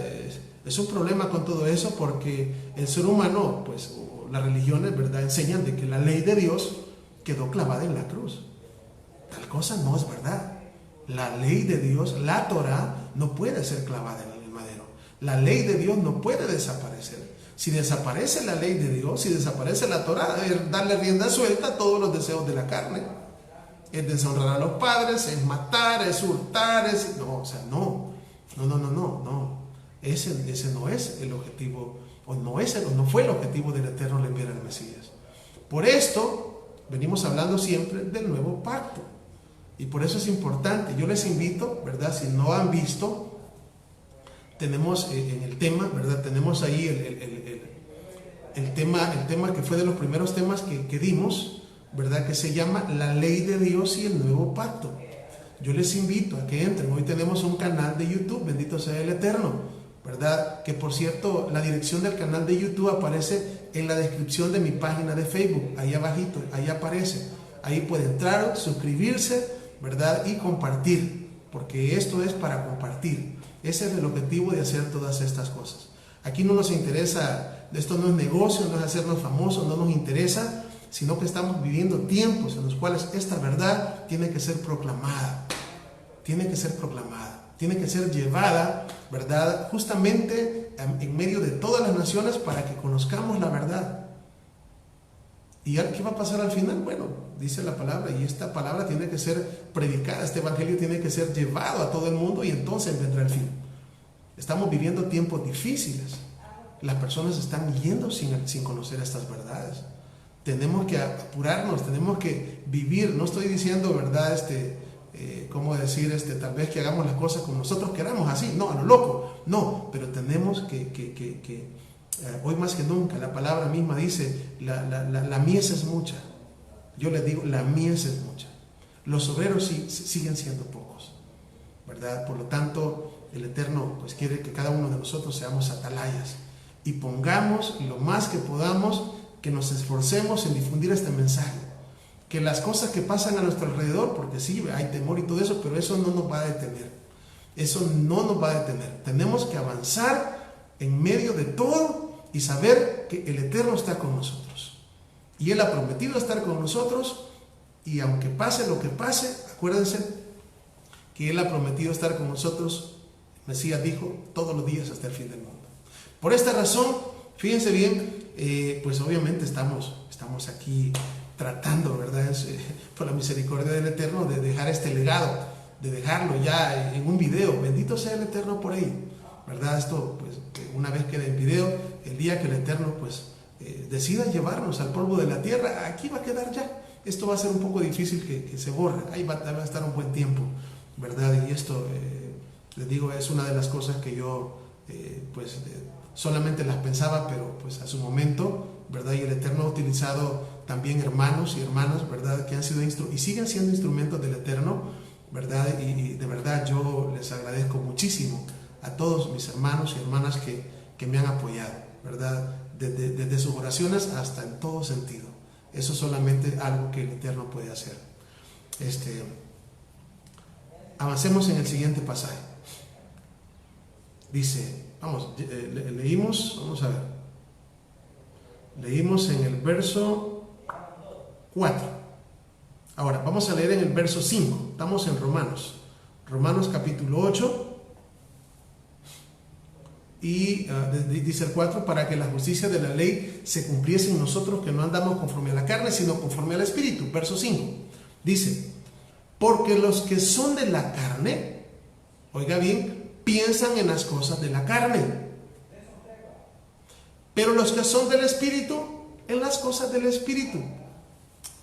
Es un problema con todo eso porque el ser humano, pues las religiones, ¿verdad?, enseñan de que la ley de Dios quedó clavada en la cruz. Tal cosa no es verdad. La ley de Dios, la Torah, no puede ser clavada en el madero. La ley de Dios no puede desaparecer. Si desaparece la ley de Dios, si desaparece la Torah, es darle rienda suelta a todos los deseos de la carne. Es deshonrar a los padres, es matar, es hurtar, no. Ese no es el objetivo, no fue el objetivo del Eterno al enviar al Mesías. Por esto, venimos hablando siempre del nuevo pacto. Y por eso es importante. Yo les invito, ¿verdad? Si no han visto, tenemos en el tema, ¿verdad? Tenemos ahí el tema que fue de los primeros temas que dimos, ¿verdad? Que se llama La Ley de Dios y el Nuevo Pacto. Yo les invito a que entren. Hoy tenemos un canal de YouTube, bendito sea el Eterno, ¿verdad? Que por cierto, la dirección del canal de YouTube aparece en la descripción de mi página de Facebook, ahí abajito, ahí aparece. Ahí puede entrar, suscribirse, ¿verdad? Y compartir, porque esto es para compartir. Ese es el objetivo de hacer todas estas cosas. Aquí no nos interesa, esto no es negocio, no es hacernos famosos, no nos interesa, sino que estamos viviendo tiempos en los cuales esta verdad tiene que ser proclamada, tiene que ser llevada, ¿verdad? Justamente en medio de todas las naciones para que conozcamos la verdad. ¿Y qué va a pasar al final? Bueno, dice la palabra, y esta palabra tiene que ser predicada, este evangelio tiene que ser llevado a todo el mundo y entonces vendrá el fin. Estamos viviendo tiempos difíciles. Las personas están yendo sin conocer estas verdades. Tenemos que apurarnos, tenemos que vivir. No estoy diciendo, ¿verdad? ¿Cómo decir? Tal vez que hagamos las cosas como nosotros queramos, así, no, a lo loco. No, pero tenemos que hoy más que nunca, la palabra misma dice, la mies es mucha. Yo les digo, la mies es mucha. Los obreros siguen siendo pocos, ¿verdad? Por lo tanto, el Eterno pues quiere que cada uno de nosotros seamos atalayas y pongamos lo más que podamos, que nos esforcemos en difundir este mensaje. Que las cosas que pasan a nuestro alrededor, porque sí, hay temor y todo eso, pero eso no nos va a detener. Eso no nos va a detener. Tenemos que avanzar en medio de todo y saber que el Eterno está con nosotros. Y Él ha prometido estar con nosotros, y aunque pase lo que pase, acuérdense que Él ha prometido estar con nosotros. El Mesías dijo, todos los días hasta el fin del mundo. Por esta razón, fíjense bien, pues obviamente estamos aquí tratando, ¿verdad? Por la misericordia del Eterno, de dejar este legado, de dejarlo ya en un video. Bendito sea el Eterno por ahí, ¿verdad? Esto, pues, una vez quede en video, el día que el Eterno, pues, decida llevarnos al polvo de la tierra, aquí va a quedar ya. Esto va a ser un poco difícil que se borre. Ahí va a estar un buen tiempo, ¿verdad? Y esto, les digo, es una de las cosas que yo, solamente las pensaba, pero pues a su momento, ¿verdad? Y el Eterno ha utilizado también hermanos y hermanas, ¿verdad? Que han sido y siguen siendo instrumentos del Eterno, ¿verdad? Y de verdad yo les agradezco muchísimo a todos mis hermanos y hermanas que me han apoyado, ¿verdad? Desde sus oraciones hasta en todo sentido. Eso es solamente algo que el Eterno puede hacer. Avancemos en el siguiente pasaje. Dice, leímos, vamos a ver. Leímos en el verso 4. Ahora, vamos a leer en el verso 5. Estamos en Romanos. Romanos capítulo 8. y dice el 4, para que la justicia de la ley se cumpliese en nosotros, que no andamos conforme a la carne, sino conforme al Espíritu. Verso 5, dice, porque los que son de la carne, oiga bien, piensan en las cosas de la carne, pero los que son del Espíritu, en las cosas del Espíritu.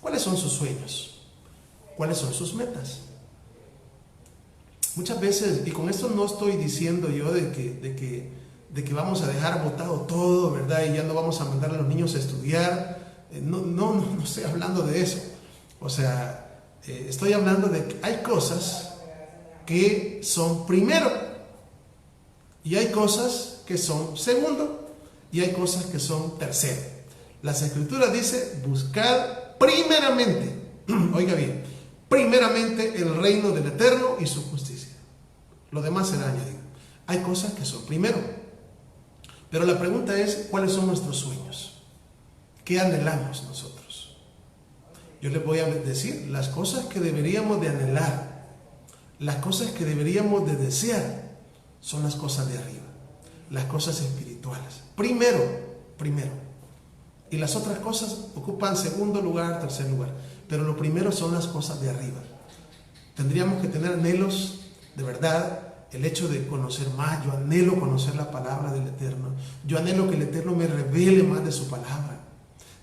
¿Cuáles son sus sueños? ¿Cuáles son sus metas? Muchas veces, y con esto no estoy diciendo yo de que vamos a dejar botado todo, ¿verdad? Y ya no vamos a mandar a los niños a estudiar. No estoy hablando de eso. O sea, estoy hablando de que hay cosas que son primero, y hay cosas que son segundo, y hay cosas que son tercero. Las Escrituras dicen, buscad primeramente, oiga bien, primeramente el reino del Eterno y su justicia. Lo demás será añadido. Hay cosas que son primero. Pero la pregunta es, ¿cuáles son nuestros sueños? ¿Qué anhelamos nosotros? Yo les voy a decir las cosas que deberíamos de anhelar, las cosas que deberíamos de desear, son las cosas de arriba, las cosas espirituales. Primero. Y las otras cosas ocupan segundo lugar, tercer lugar. Pero lo primero son las cosas de arriba. Tendríamos que tener anhelos de verdad, el hecho de conocer más. Yo anhelo conocer la palabra del Eterno. Yo anhelo que el Eterno me revele más de su palabra.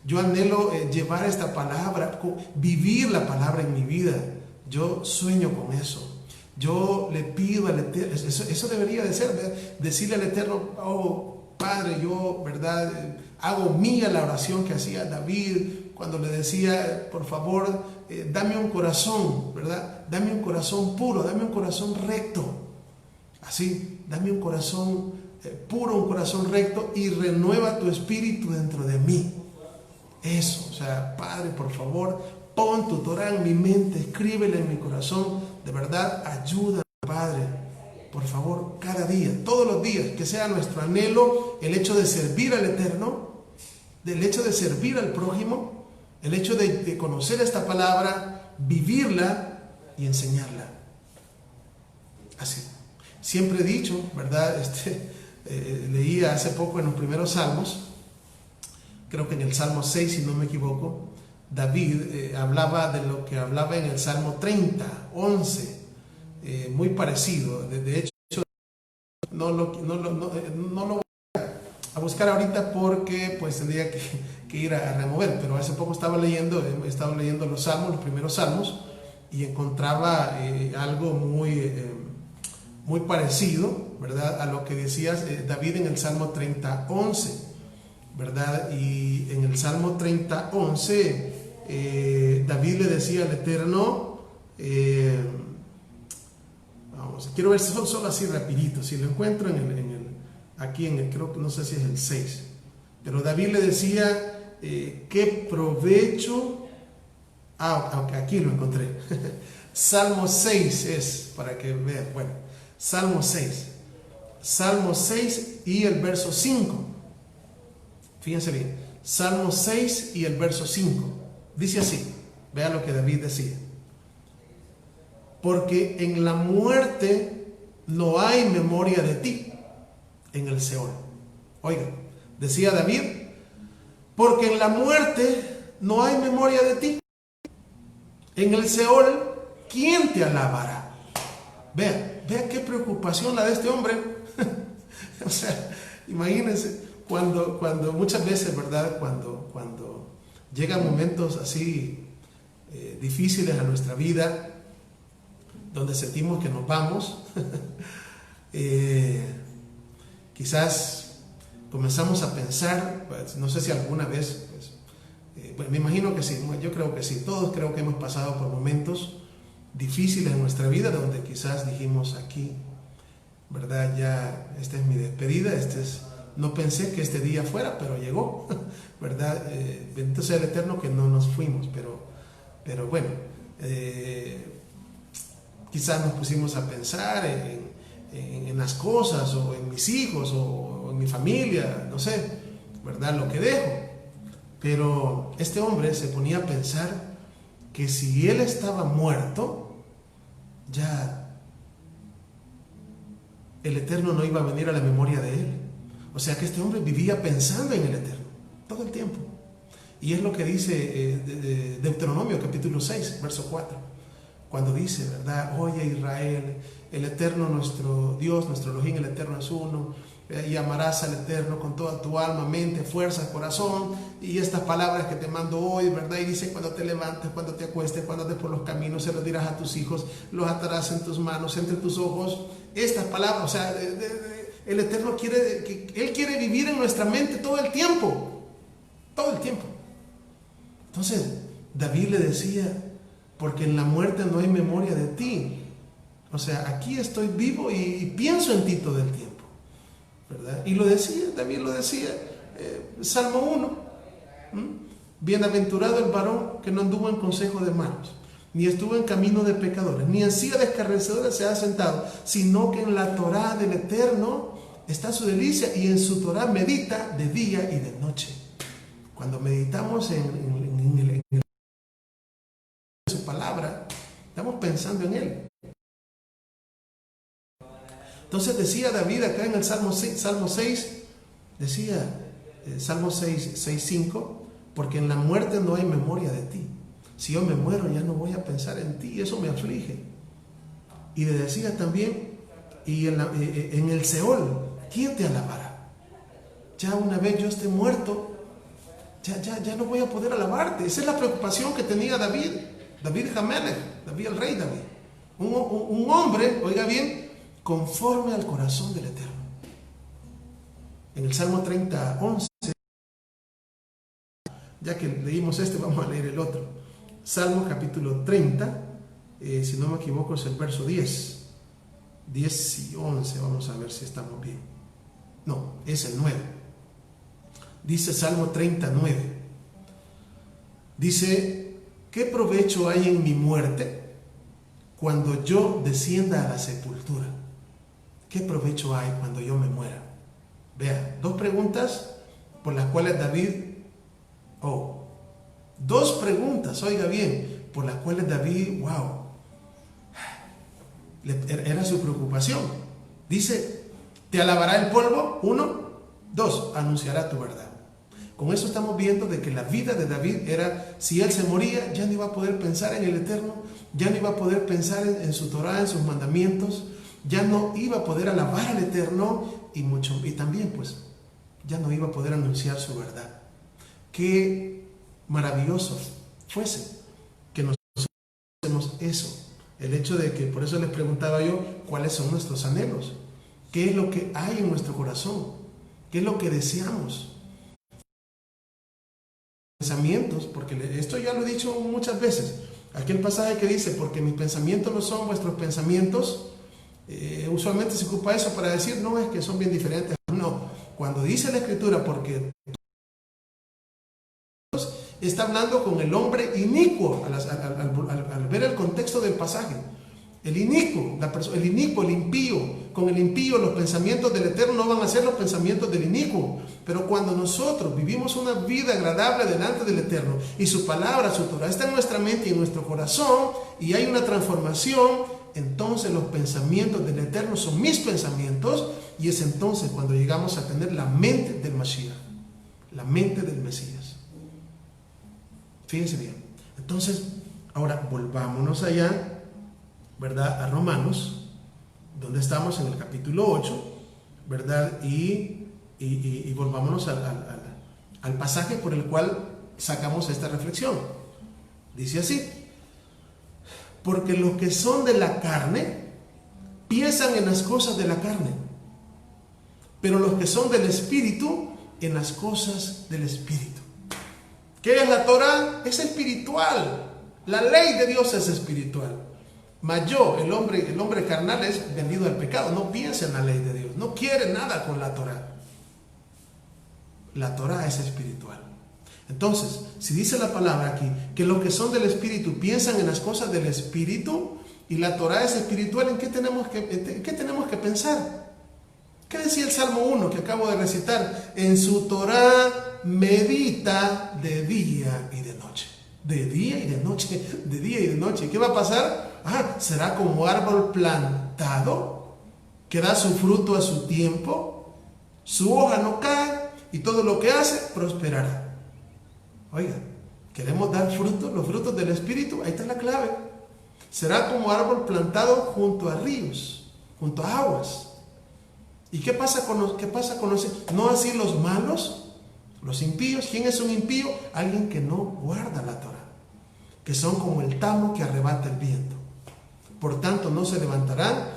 Yo anhelo llevar esta palabra, vivir la palabra en mi vida. Yo sueño con eso. Yo le pido al Eterno, eso debería de ser, ¿verdad? Decirle al Eterno, oh Padre, yo, ¿verdad?, hago mía la oración que hacía David cuando le decía, por favor, dame un corazón, ¿verdad? Dame un corazón puro, dame un corazón recto. Así, dame un corazón puro, un corazón recto, y renueva tu espíritu dentro de mí. Eso, o sea, Padre, por favor, pon tu Torah en mi mente, escríbela en mi corazón. De verdad, ayúdame, Padre, por favor, cada día, todos los días, que sea nuestro anhelo el hecho de servir al Eterno, el hecho de servir al prójimo, el hecho de conocer esta palabra, vivirla y enseñarla. Así. Siempre he dicho, ¿verdad? Leía hace poco en los primeros salmos, creo que en el Salmo 6, si no me equivoco, David hablaba de lo que hablaba en el Salmo 30, 11, muy parecido. De hecho, no lo voy a buscar ahorita porque pues tendría que ir a remover, pero hace poco he estado leyendo los salmos, los primeros salmos, y encontraba algo muy parecido, ¿verdad?, a lo que decía David en el Salmo 30, 11, ¿verdad? Y en el Salmo 30, 11, David le decía al Eterno, quiero ver solo así rapidito, si lo encuentro aquí creo que no sé si es el 6, pero David le decía, ¿qué provecho? Aquí lo encontré. Salmo 6 es, para que vean, bueno, Salmo 6 y el verso 5. Fíjense bien, Salmo 6 y el verso 5. Dice así, vean lo que David decía. Porque en la muerte no hay memoria de ti en el Seol. Oigan, decía David, porque en la muerte no hay memoria de ti. En el Seol, ¿quién te alabará? Vea qué preocupación la de este hombre. O sea, imagínense, cuando muchas veces, ¿verdad? Cuando llegan momentos así difíciles a nuestra vida, donde sentimos que nos vamos, quizás comenzamos a pensar, pues, no sé si alguna vez, pues, me imagino que sí, yo creo que sí, todos creo que hemos pasado por momentos difíciles en nuestra vida, donde quizás dijimos aquí, ¿verdad? Ya, esta es mi despedida, no pensé que este día fuera, pero llegó, ¿verdad? Bendito sea el Eterno que no nos fuimos, pero bueno, quizás nos pusimos a pensar en las cosas, o en mis hijos, o en mi familia, no sé, ¿verdad? Lo que dejo. Pero este hombre se ponía a pensar que si él estaba muerto, ya el Eterno no iba a venir a la memoria de él. O sea que este hombre vivía pensando en el Eterno, todo el tiempo. Y es lo que dice Deuteronomio capítulo 6, verso 4. Cuando dice, ¿verdad? Oye Israel, el Eterno nuestro Dios, nuestro Elohim, el Eterno es uno. Y amarás al Eterno con toda tu alma, mente, fuerza, corazón. Y estas palabras que te mando hoy, ¿verdad? Y dice, cuando te levantes, cuando te acuestes, cuando andes por los caminos, se los dirás a tus hijos, los atarás en tus manos, entre tus ojos. Estas palabras, o sea, el Eterno Él quiere vivir en nuestra mente todo el tiempo. Todo el tiempo. Entonces, David le decía, porque en la muerte no hay memoria de ti. O sea, aquí estoy vivo y pienso en ti todo el tiempo, ¿verdad? Y lo decía, David lo decía, Salmo 1. Bienaventurado el varón que no anduvo en consejo de malos, ni estuvo en camino de pecadores, ni en silla de escarnecedores se ha sentado, sino que en la Torá del Eterno está su delicia, y en su Torá medita de día y de noche. Cuando meditamos en su palabra, estamos pensando en Él. Entonces decía David acá en el Salmo 6, decía Salmo 6:5, porque en la muerte no hay memoria de ti. Si yo me muero, ya no voy a pensar en ti, y eso me aflige. Y le decía también, y en el Seol, ¿quién te alabará? Ya una vez yo esté muerto, ya no voy a poder alabarte. Esa es la preocupación que tenía David Hamelech, David el rey David. Un hombre, oiga bien, conforme al corazón del Eterno. En el Salmo 30:11, ya que leímos vamos a leer el otro. Salmo capítulo 30, si no me equivoco es el verso 10 y 11, vamos a ver si estamos bien. No, es el 9. Dice Salmo 39, dice, ¿qué provecho hay en mi muerte cuando yo descienda a la sepultura? ¿Qué provecho hay cuando yo me muera? Vea, dos preguntas por las cuales dos preguntas, oiga bien, por las cuales David, era su preocupación. Dice, ¿te alabará el polvo? 1, 2, anunciará tu verdad. Con eso estamos viendo de que la vida de David era, si él se moría, ya no iba a poder pensar en el Eterno, ya no iba a poder pensar en su Torah, en sus mandamientos, ya no iba a poder alabar al Eterno y también pues ya no iba a poder anunciar su verdad. Qué maravilloso fuese que nosotros hacemos eso. El hecho de que, por eso les preguntaba yo, ¿cuáles son nuestros anhelos? ¿Qué es lo que hay en nuestro corazón? ¿Qué es lo que deseamos? Pensamientos, porque esto ya lo he dicho muchas veces. Aquel pasaje que dice, porque mis pensamientos no son vuestros pensamientos, usualmente se ocupa eso para decir, no, es que son bien diferentes. No, cuando dice la Escritura, porque está hablando con el hombre inicuo, al ver el contexto del pasaje. El inicuo, el impío. Con el impío los pensamientos del Eterno no van a ser los pensamientos del inicuo. Pero cuando nosotros vivimos una vida agradable delante del Eterno y su palabra, su Torah está en nuestra mente y en nuestro corazón y hay una transformación, entonces los pensamientos del Eterno son mis pensamientos, y es entonces cuando llegamos a tener la mente del Mashiach, la mente del Mesías. Fíjense bien. Entonces, ahora volvámonos allá, ¿verdad? A Romanos, donde estamos en el capítulo 8, ¿verdad? Y volvámonos al pasaje por el cual sacamos esta reflexión. Dice así, porque los que son de la carne piensan en las cosas de la carne, pero los que son del Espíritu en las cosas del Espíritu. ¿Qué es la Torah? Es espiritual. La ley de Dios es espiritual. Mas yo, el hombre carnal, es vendido al pecado. No piensa en la ley de Dios. No quiere nada con la Torah. La Torah es espiritual. Entonces, si dice la palabra aquí que los que son del Espíritu piensan en las cosas del Espíritu y la Torah es espiritual, ¿en qué tenemos que pensar? ¿Qué decía el Salmo 1 que acabo de recitar? En su Torah medita de día y de noche. De día y de noche, de día y de noche. ¿Qué va a pasar? Será como árbol plantado que da su fruto a su tiempo Su hoja no cae y todo lo que hace prosperará. Oiga, queremos dar frutos, los frutos del Espíritu, ahí está la clave. Será como árbol plantado junto a ríos, junto a aguas. ¿Y qué pasa con los, no así los malos, los impíos? ¿Quién es un impío? Alguien que no guarda la Torá, que son como el tamo que arrebata el viento. Por tanto, no se levantarán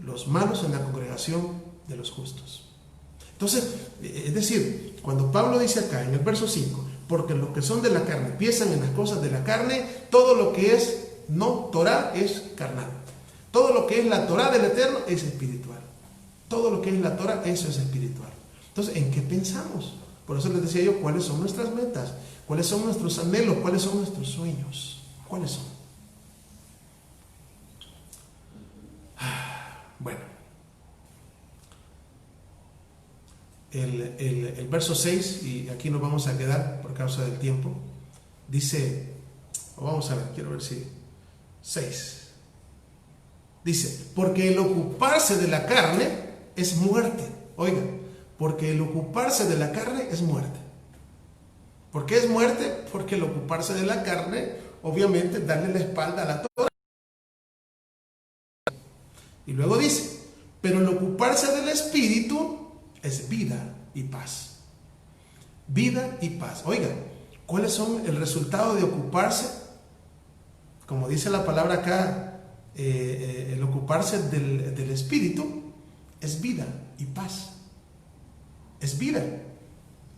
los malos en la congregación de los justos. Entonces, es decir, cuando Pablo dice acá en el verso 5, porque los que son de la carne piensan en las cosas de la carne, todo lo que es no Torá es carnal. Todo lo que es la Torá del Eterno es espiritual. Todo lo que es la Torá, eso es espiritual. Entonces, ¿en qué pensamos? Por eso les decía yo, ¿cuáles son nuestras metas? ¿Cuáles son nuestros anhelos? ¿Cuáles son nuestros sueños? ¿Cuáles son? Bueno, el verso 6, y aquí nos vamos a quedar por causa del tiempo, dice, vamos a ver, quiero ver si 6, dice, porque el ocuparse de la carne es muerte. Oiga, porque el ocuparse de la carne es muerte. ¿Por qué es muerte? Porque el ocuparse de la carne, obviamente, darle la espalda a la Torá. Y luego dice, pero el ocuparse del Espíritu es vida y paz. Vida y paz. Oiga, ¿cuáles son el resultado de ocuparse? Como dice la palabra acá, el ocuparse del Espíritu es vida y paz. Es vida.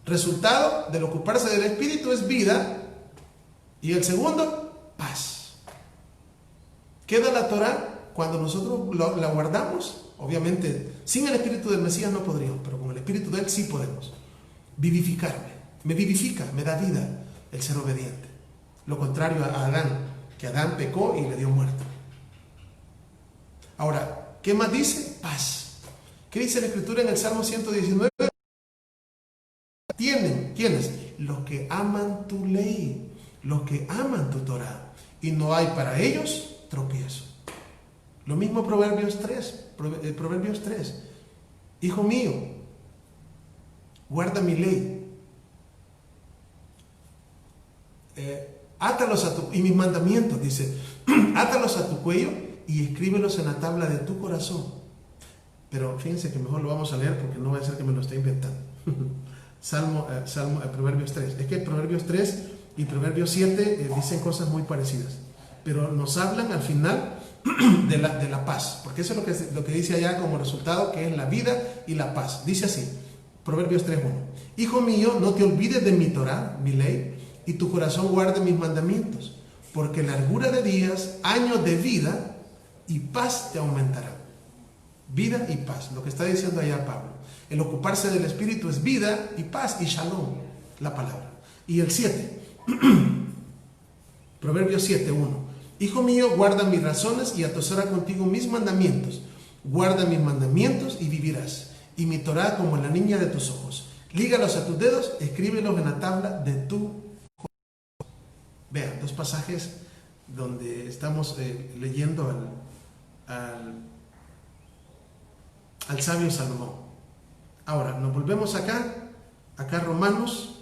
Resultado del ocuparse del Espíritu es vida. Y el segundo, paz. Queda la Torá. Cuando nosotros la guardamos, obviamente, sin el Espíritu del Mesías no podríamos, pero con el Espíritu de Él sí podemos. Vivificarme. Me vivifica, me da vida el ser obediente. Lo contrario a Adán, que Adán pecó y le dio muerte. Ahora, ¿qué más dice? Paz. ¿Qué dice la Escritura en el Salmo 119? ¿Quiénes? Los que aman tu ley, los que aman tu Torá, y no hay para ellos tropiezo. Lo mismo Proverbios 3. Hijo mío, guarda mi ley. Átalos y mis mandamientos, dice, átalos a tu cuello y escríbelos en la tabla de tu corazón. Pero fíjense que mejor lo vamos a leer porque no va a ser que me lo esté inventando. Proverbios 3. Es que Proverbios 3 y Proverbios 7 dicen cosas muy parecidas, pero nos hablan al final de la paz, porque eso es lo que dice allá como resultado, que es la vida y la paz. Dice así, Proverbios 3:1, hijo mío, no te olvides de mi Torá, mi ley, y tu corazón guarde mis mandamientos, porque largura de días, años de vida y paz te aumentará. Vida y paz, lo que está diciendo allá Pablo. El ocuparse del Espíritu es vida y paz y shalom, la palabra. Y el 7, Proverbios 7:1, hijo mío, guarda mis razones y atesora contigo mis mandamientos. Guarda mis mandamientos y vivirás. Y mi Torá como la niña de tus ojos. Lígalos a tus dedos, escríbelos en la tabla de tu corazón. Vean, dos pasajes donde estamos leyendo al sabio Salomón. Ahora, nos volvemos acá Romanos,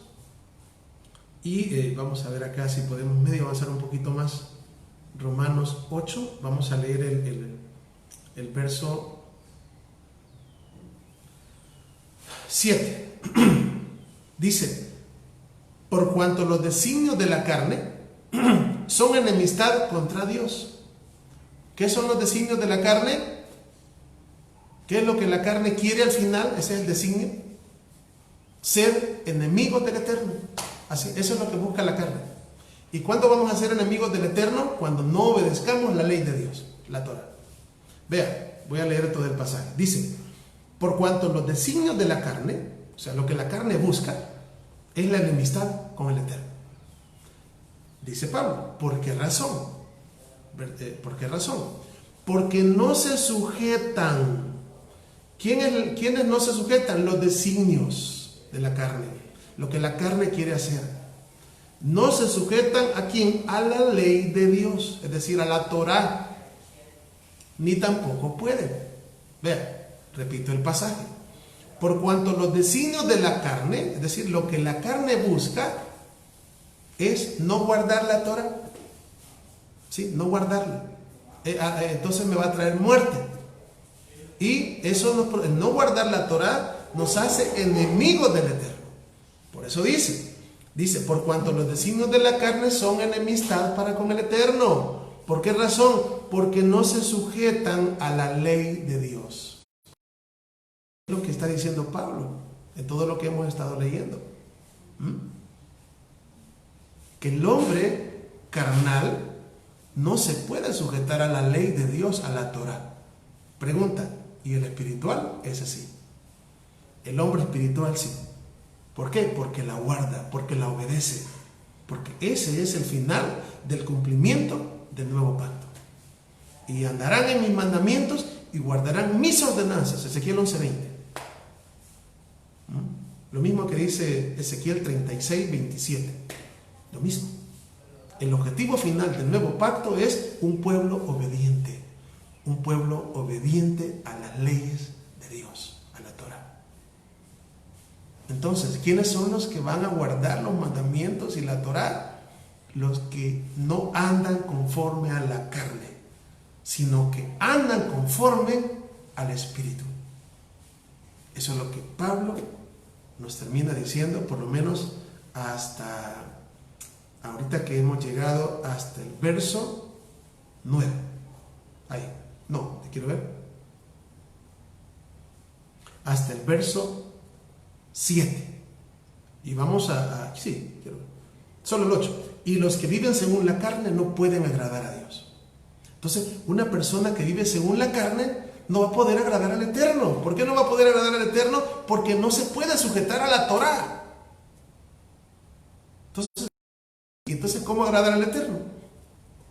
y vamos a ver acá si podemos medio avanzar un poquito más. Romanos 8, vamos a leer el verso 7. Dice, por cuanto los designios de la carne son enemistad contra Dios. ¿Qué son los designios de la carne? ¿Qué es lo que la carne quiere al final? Ese es el designio. Ser enemigos del Eterno. Así, eso es lo que busca la carne. ¿Y cuándo vamos a ser enemigos del Eterno? Cuando no obedezcamos la ley de Dios, la Torá. Vea, voy a leer todo el pasaje. Dice, por cuanto los designios de la carne, o sea, lo que la carne busca, es la enemistad con el Eterno. Dice Pablo, ¿por qué razón? ¿Por qué razón? Porque no se sujetan. ¿Quiénes no se sujetan? Los designios de la carne, lo que la carne quiere hacer. No se sujetan ¿a quién? A la ley de Dios, es decir, a la Torá, ni tampoco pueden. Vea, repito el pasaje. por cuanto los designios de la carne, es decir, lo que la carne busca, es no guardar la Torah. ¿Sí? No guardarla. Entonces me va a traer muerte. Y eso no guardar la Torah nos hace enemigos del Eterno. Por eso dice, por cuanto los designios de la carne son enemistad para con el Eterno. ¿Por qué razón? Porque no se sujetan a la ley de Dios. Es lo que está diciendo Pablo en todo lo que hemos estado leyendo. Que el hombre carnal no se puede sujetar a la ley de Dios, a la Torah. Pregunta, ¿y el espiritual? Ese sí. El hombre espiritual sí. ¿Por qué? Porque la guarda, porque la obedece. Porque ese es el final del cumplimiento del nuevo pacto. Y andarán en mis mandamientos y guardarán mis ordenanzas. Ezequiel 11:20. Lo mismo que dice Ezequiel 36:27. Lo mismo. El objetivo final del nuevo pacto es un pueblo obediente. Un pueblo obediente a las leyes de Dios, a la Torah. Entonces, ¿quiénes son los que van a guardar los mandamientos y la Torah? Los que no andan conforme a la carne, sino que andan conforme al Espíritu. Eso es lo que Pablo nos termina diciendo, por lo menos hasta ahorita que hemos llegado hasta el verso 9. Ahí, no, te quiero ver. Hasta el verso 7. Y vamos sí, quiero ver. Solo el 8. Y los que viven según la carne no pueden agradar a Dios. Entonces, una persona que vive según la carne no va a poder agradar al Eterno. ¿Por qué no va a poder agradar al Eterno? Porque no se puede sujetar a la Torah. Entonces, ¿cómo agradar al Eterno?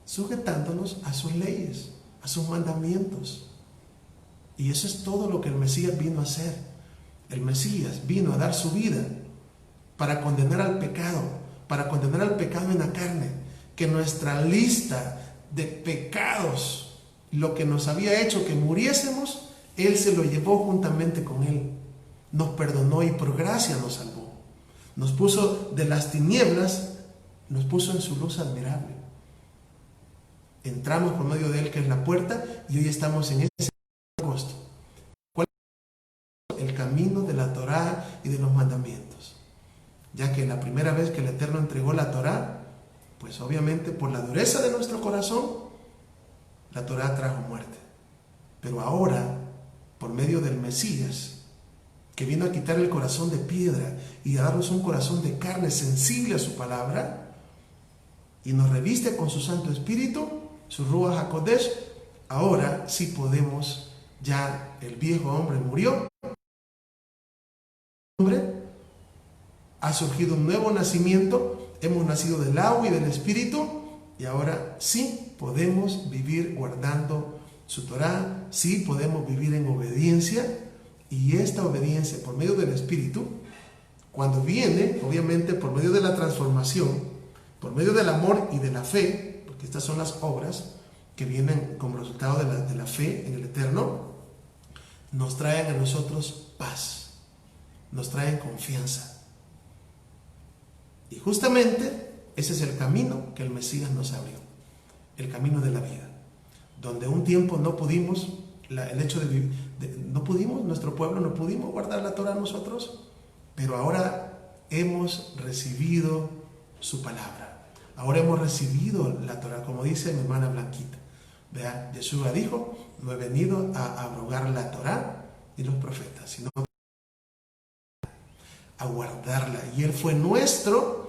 Sujetándonos a sus leyes, a sus mandamientos. Y eso es todo lo que el Mesías vino a hacer. El Mesías vino a dar su vida para condenar al pecado, en la carne, que nuestra lista de pecados, lo que nos había hecho que muriésemos, Él se lo llevó juntamente con Él. Nos perdonó y por gracia nos salvó. Nos puso de las tinieblas, nos puso en su luz admirable. Entramos por medio de Él, que es la puerta, y hoy estamos en ese agosto. ¿Cuál es el camino de la Torá y de los mandamientos? Ya que la primera vez que el Eterno entregó la Torá, pues obviamente por la dureza de nuestro corazón, la Torá trajo muerte. Pero ahora, por medio del Mesías, que vino a quitar el corazón de piedra y a darnos un corazón de carne sensible a su palabra, y nos reviste con su Santo Espíritu, su Ruach HaKodesh, ahora sí podemos, ya el viejo hombre murió, ha surgido un nuevo nacimiento, hemos nacido del agua y del Espíritu, y ahora sí podemos vivir guardando su Torá, sí podemos vivir en obediencia, y esta obediencia por medio del Espíritu, cuando viene, obviamente por medio de la transformación, por medio del amor y de la fe, porque estas son las obras que vienen como resultado de la fe en el Eterno, nos traen a nosotros paz, nos traen confianza. Y justamente ese es el camino que el Mesías nos abrió, el camino de la vida, donde un tiempo no pudimos, el hecho de vivir, no pudimos, nuestro pueblo no pudimos guardar la Torah nosotros, pero ahora hemos recibido su palabra. Ahora hemos recibido la Torah, como dice mi hermana Blanquita. Vea, Yeshua dijo, no he venido a abrogar la Torah y los profetas, sino a guardarla. Y Él fue nuestro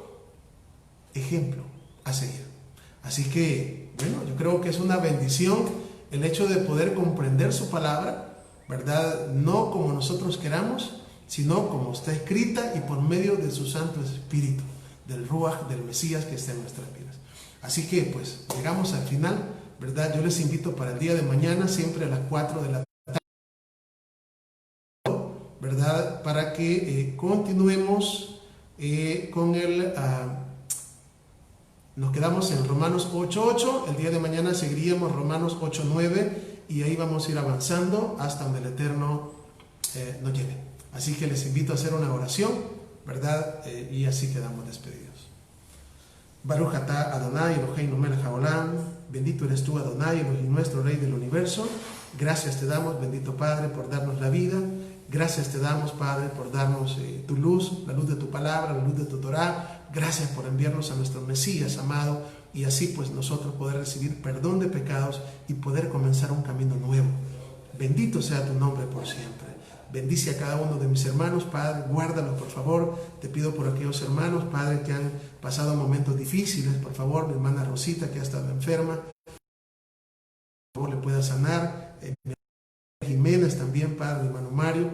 ejemplo a seguir. Así que, bueno, yo creo que es una bendición el hecho de poder comprender su palabra, ¿verdad? No como nosotros queramos, sino como está escrita y por medio de su Santo Espíritu, del Ruach, del Mesías que está en nuestras vidas. Así que pues llegamos al final, ¿verdad? Yo les invito para el día de mañana, siempre a las 4 de la tarde, ¿verdad? Para que continuemos con el... nos quedamos en Romanos 8:8, el día de mañana seguiríamos Romanos 8:9 y ahí vamos a ir avanzando hasta donde el Eterno nos lleve. Así que les invito a hacer una oración, ¿verdad? Y así quedamos despedidos. Baruch atah Adonai Eloheinu melech haolam, bendito eres tú Adonai, Elohim nuestro Rey del universo. Gracias te damos, bendito Padre, por darnos la vida. Gracias te damos, Padre, por darnos tu luz, la luz de tu palabra, la luz de tu Torah. Gracias por enviarnos a nuestro Mesías amado, y así pues nosotros poder recibir perdón de pecados y poder comenzar un camino nuevo. Bendito sea tu nombre por siempre. Bendice a cada uno de mis hermanos, Padre, guárdalos por favor. Te pido por aquellos hermanos, Padre, que han pasado momentos difíciles, por favor, mi hermana Rosita, que ha estado enferma, por favor le pueda sanar. Mi hermana Jiménez también, Padre, mi hermano Mario,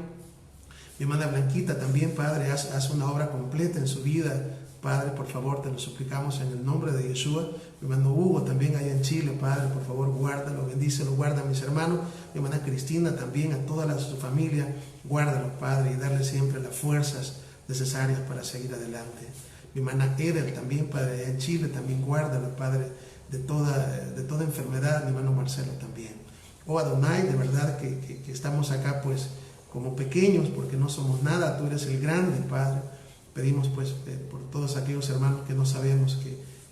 mi hermana Blanquita también, Padre, haz una obra completa en su vida, Padre, por favor, te lo suplicamos en el nombre de Yeshua. Mi hermano Hugo también allá en Chile, Padre, por favor, guárdalo, bendícelo, guarda a mis hermanos. Mi hermana Cristina también, a toda su familia, guárdalo, Padre, y darle siempre las fuerzas necesarias para seguir adelante. Mi hermana Eder también, Padre, allá en Chile, también guárdalo, Padre, de toda enfermedad. Mi hermano Marcelo también. Oh Adonai, de verdad que estamos acá pues como pequeños porque no somos nada, tú eres el grande, Padre. Pedimos pues por todos aquellos hermanos que no sabemos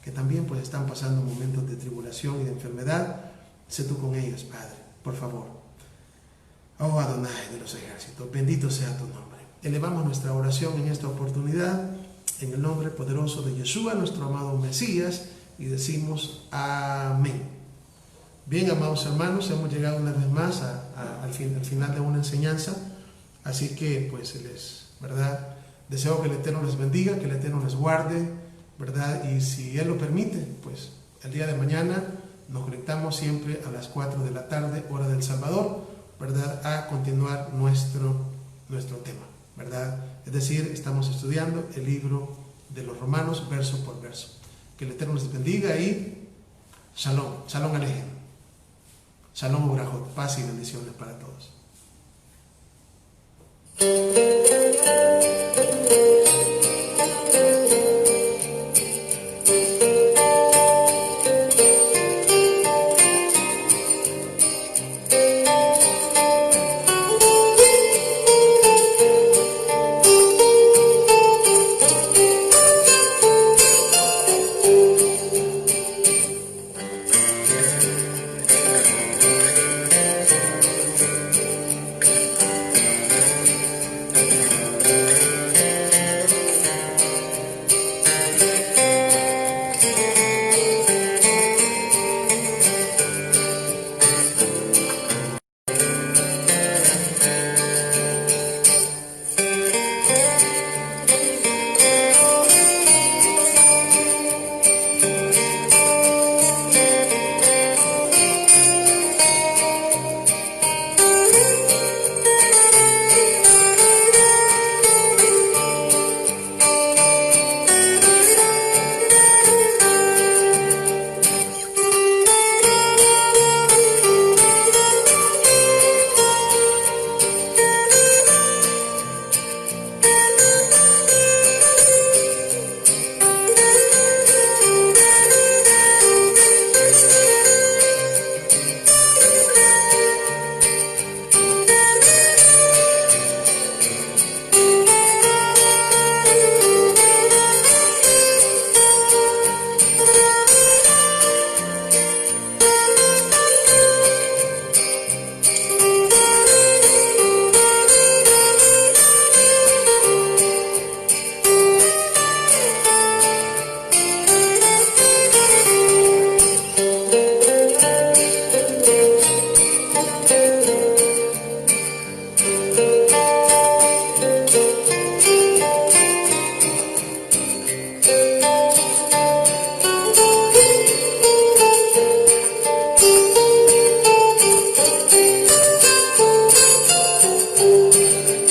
que también pues están pasando momentos de tribulación y de enfermedad. Sé tú con ellos, Padre, por favor. Oh Adonai de los ejércitos, bendito sea tu nombre. Elevamos nuestra oración en esta oportunidad en el nombre poderoso de Yeshua, nuestro amado Mesías, y decimos amén. Bien, amados hermanos, hemos llegado una vez más al final de una enseñanza, así que pues ¿verdad? Deseo que el Eterno les bendiga, que el Eterno les guarde, ¿verdad? Y si Él lo permite, pues el día de mañana nos conectamos siempre a las 4 de la tarde, hora del Salvador, ¿verdad? A continuar nuestro tema, ¿verdad? Es decir, estamos estudiando el libro de los Romanos, verso por verso. Que el Eterno les bendiga y Shalom, Shalom Alejem, Shalom Ubrajot, paz y bendiciones para todos.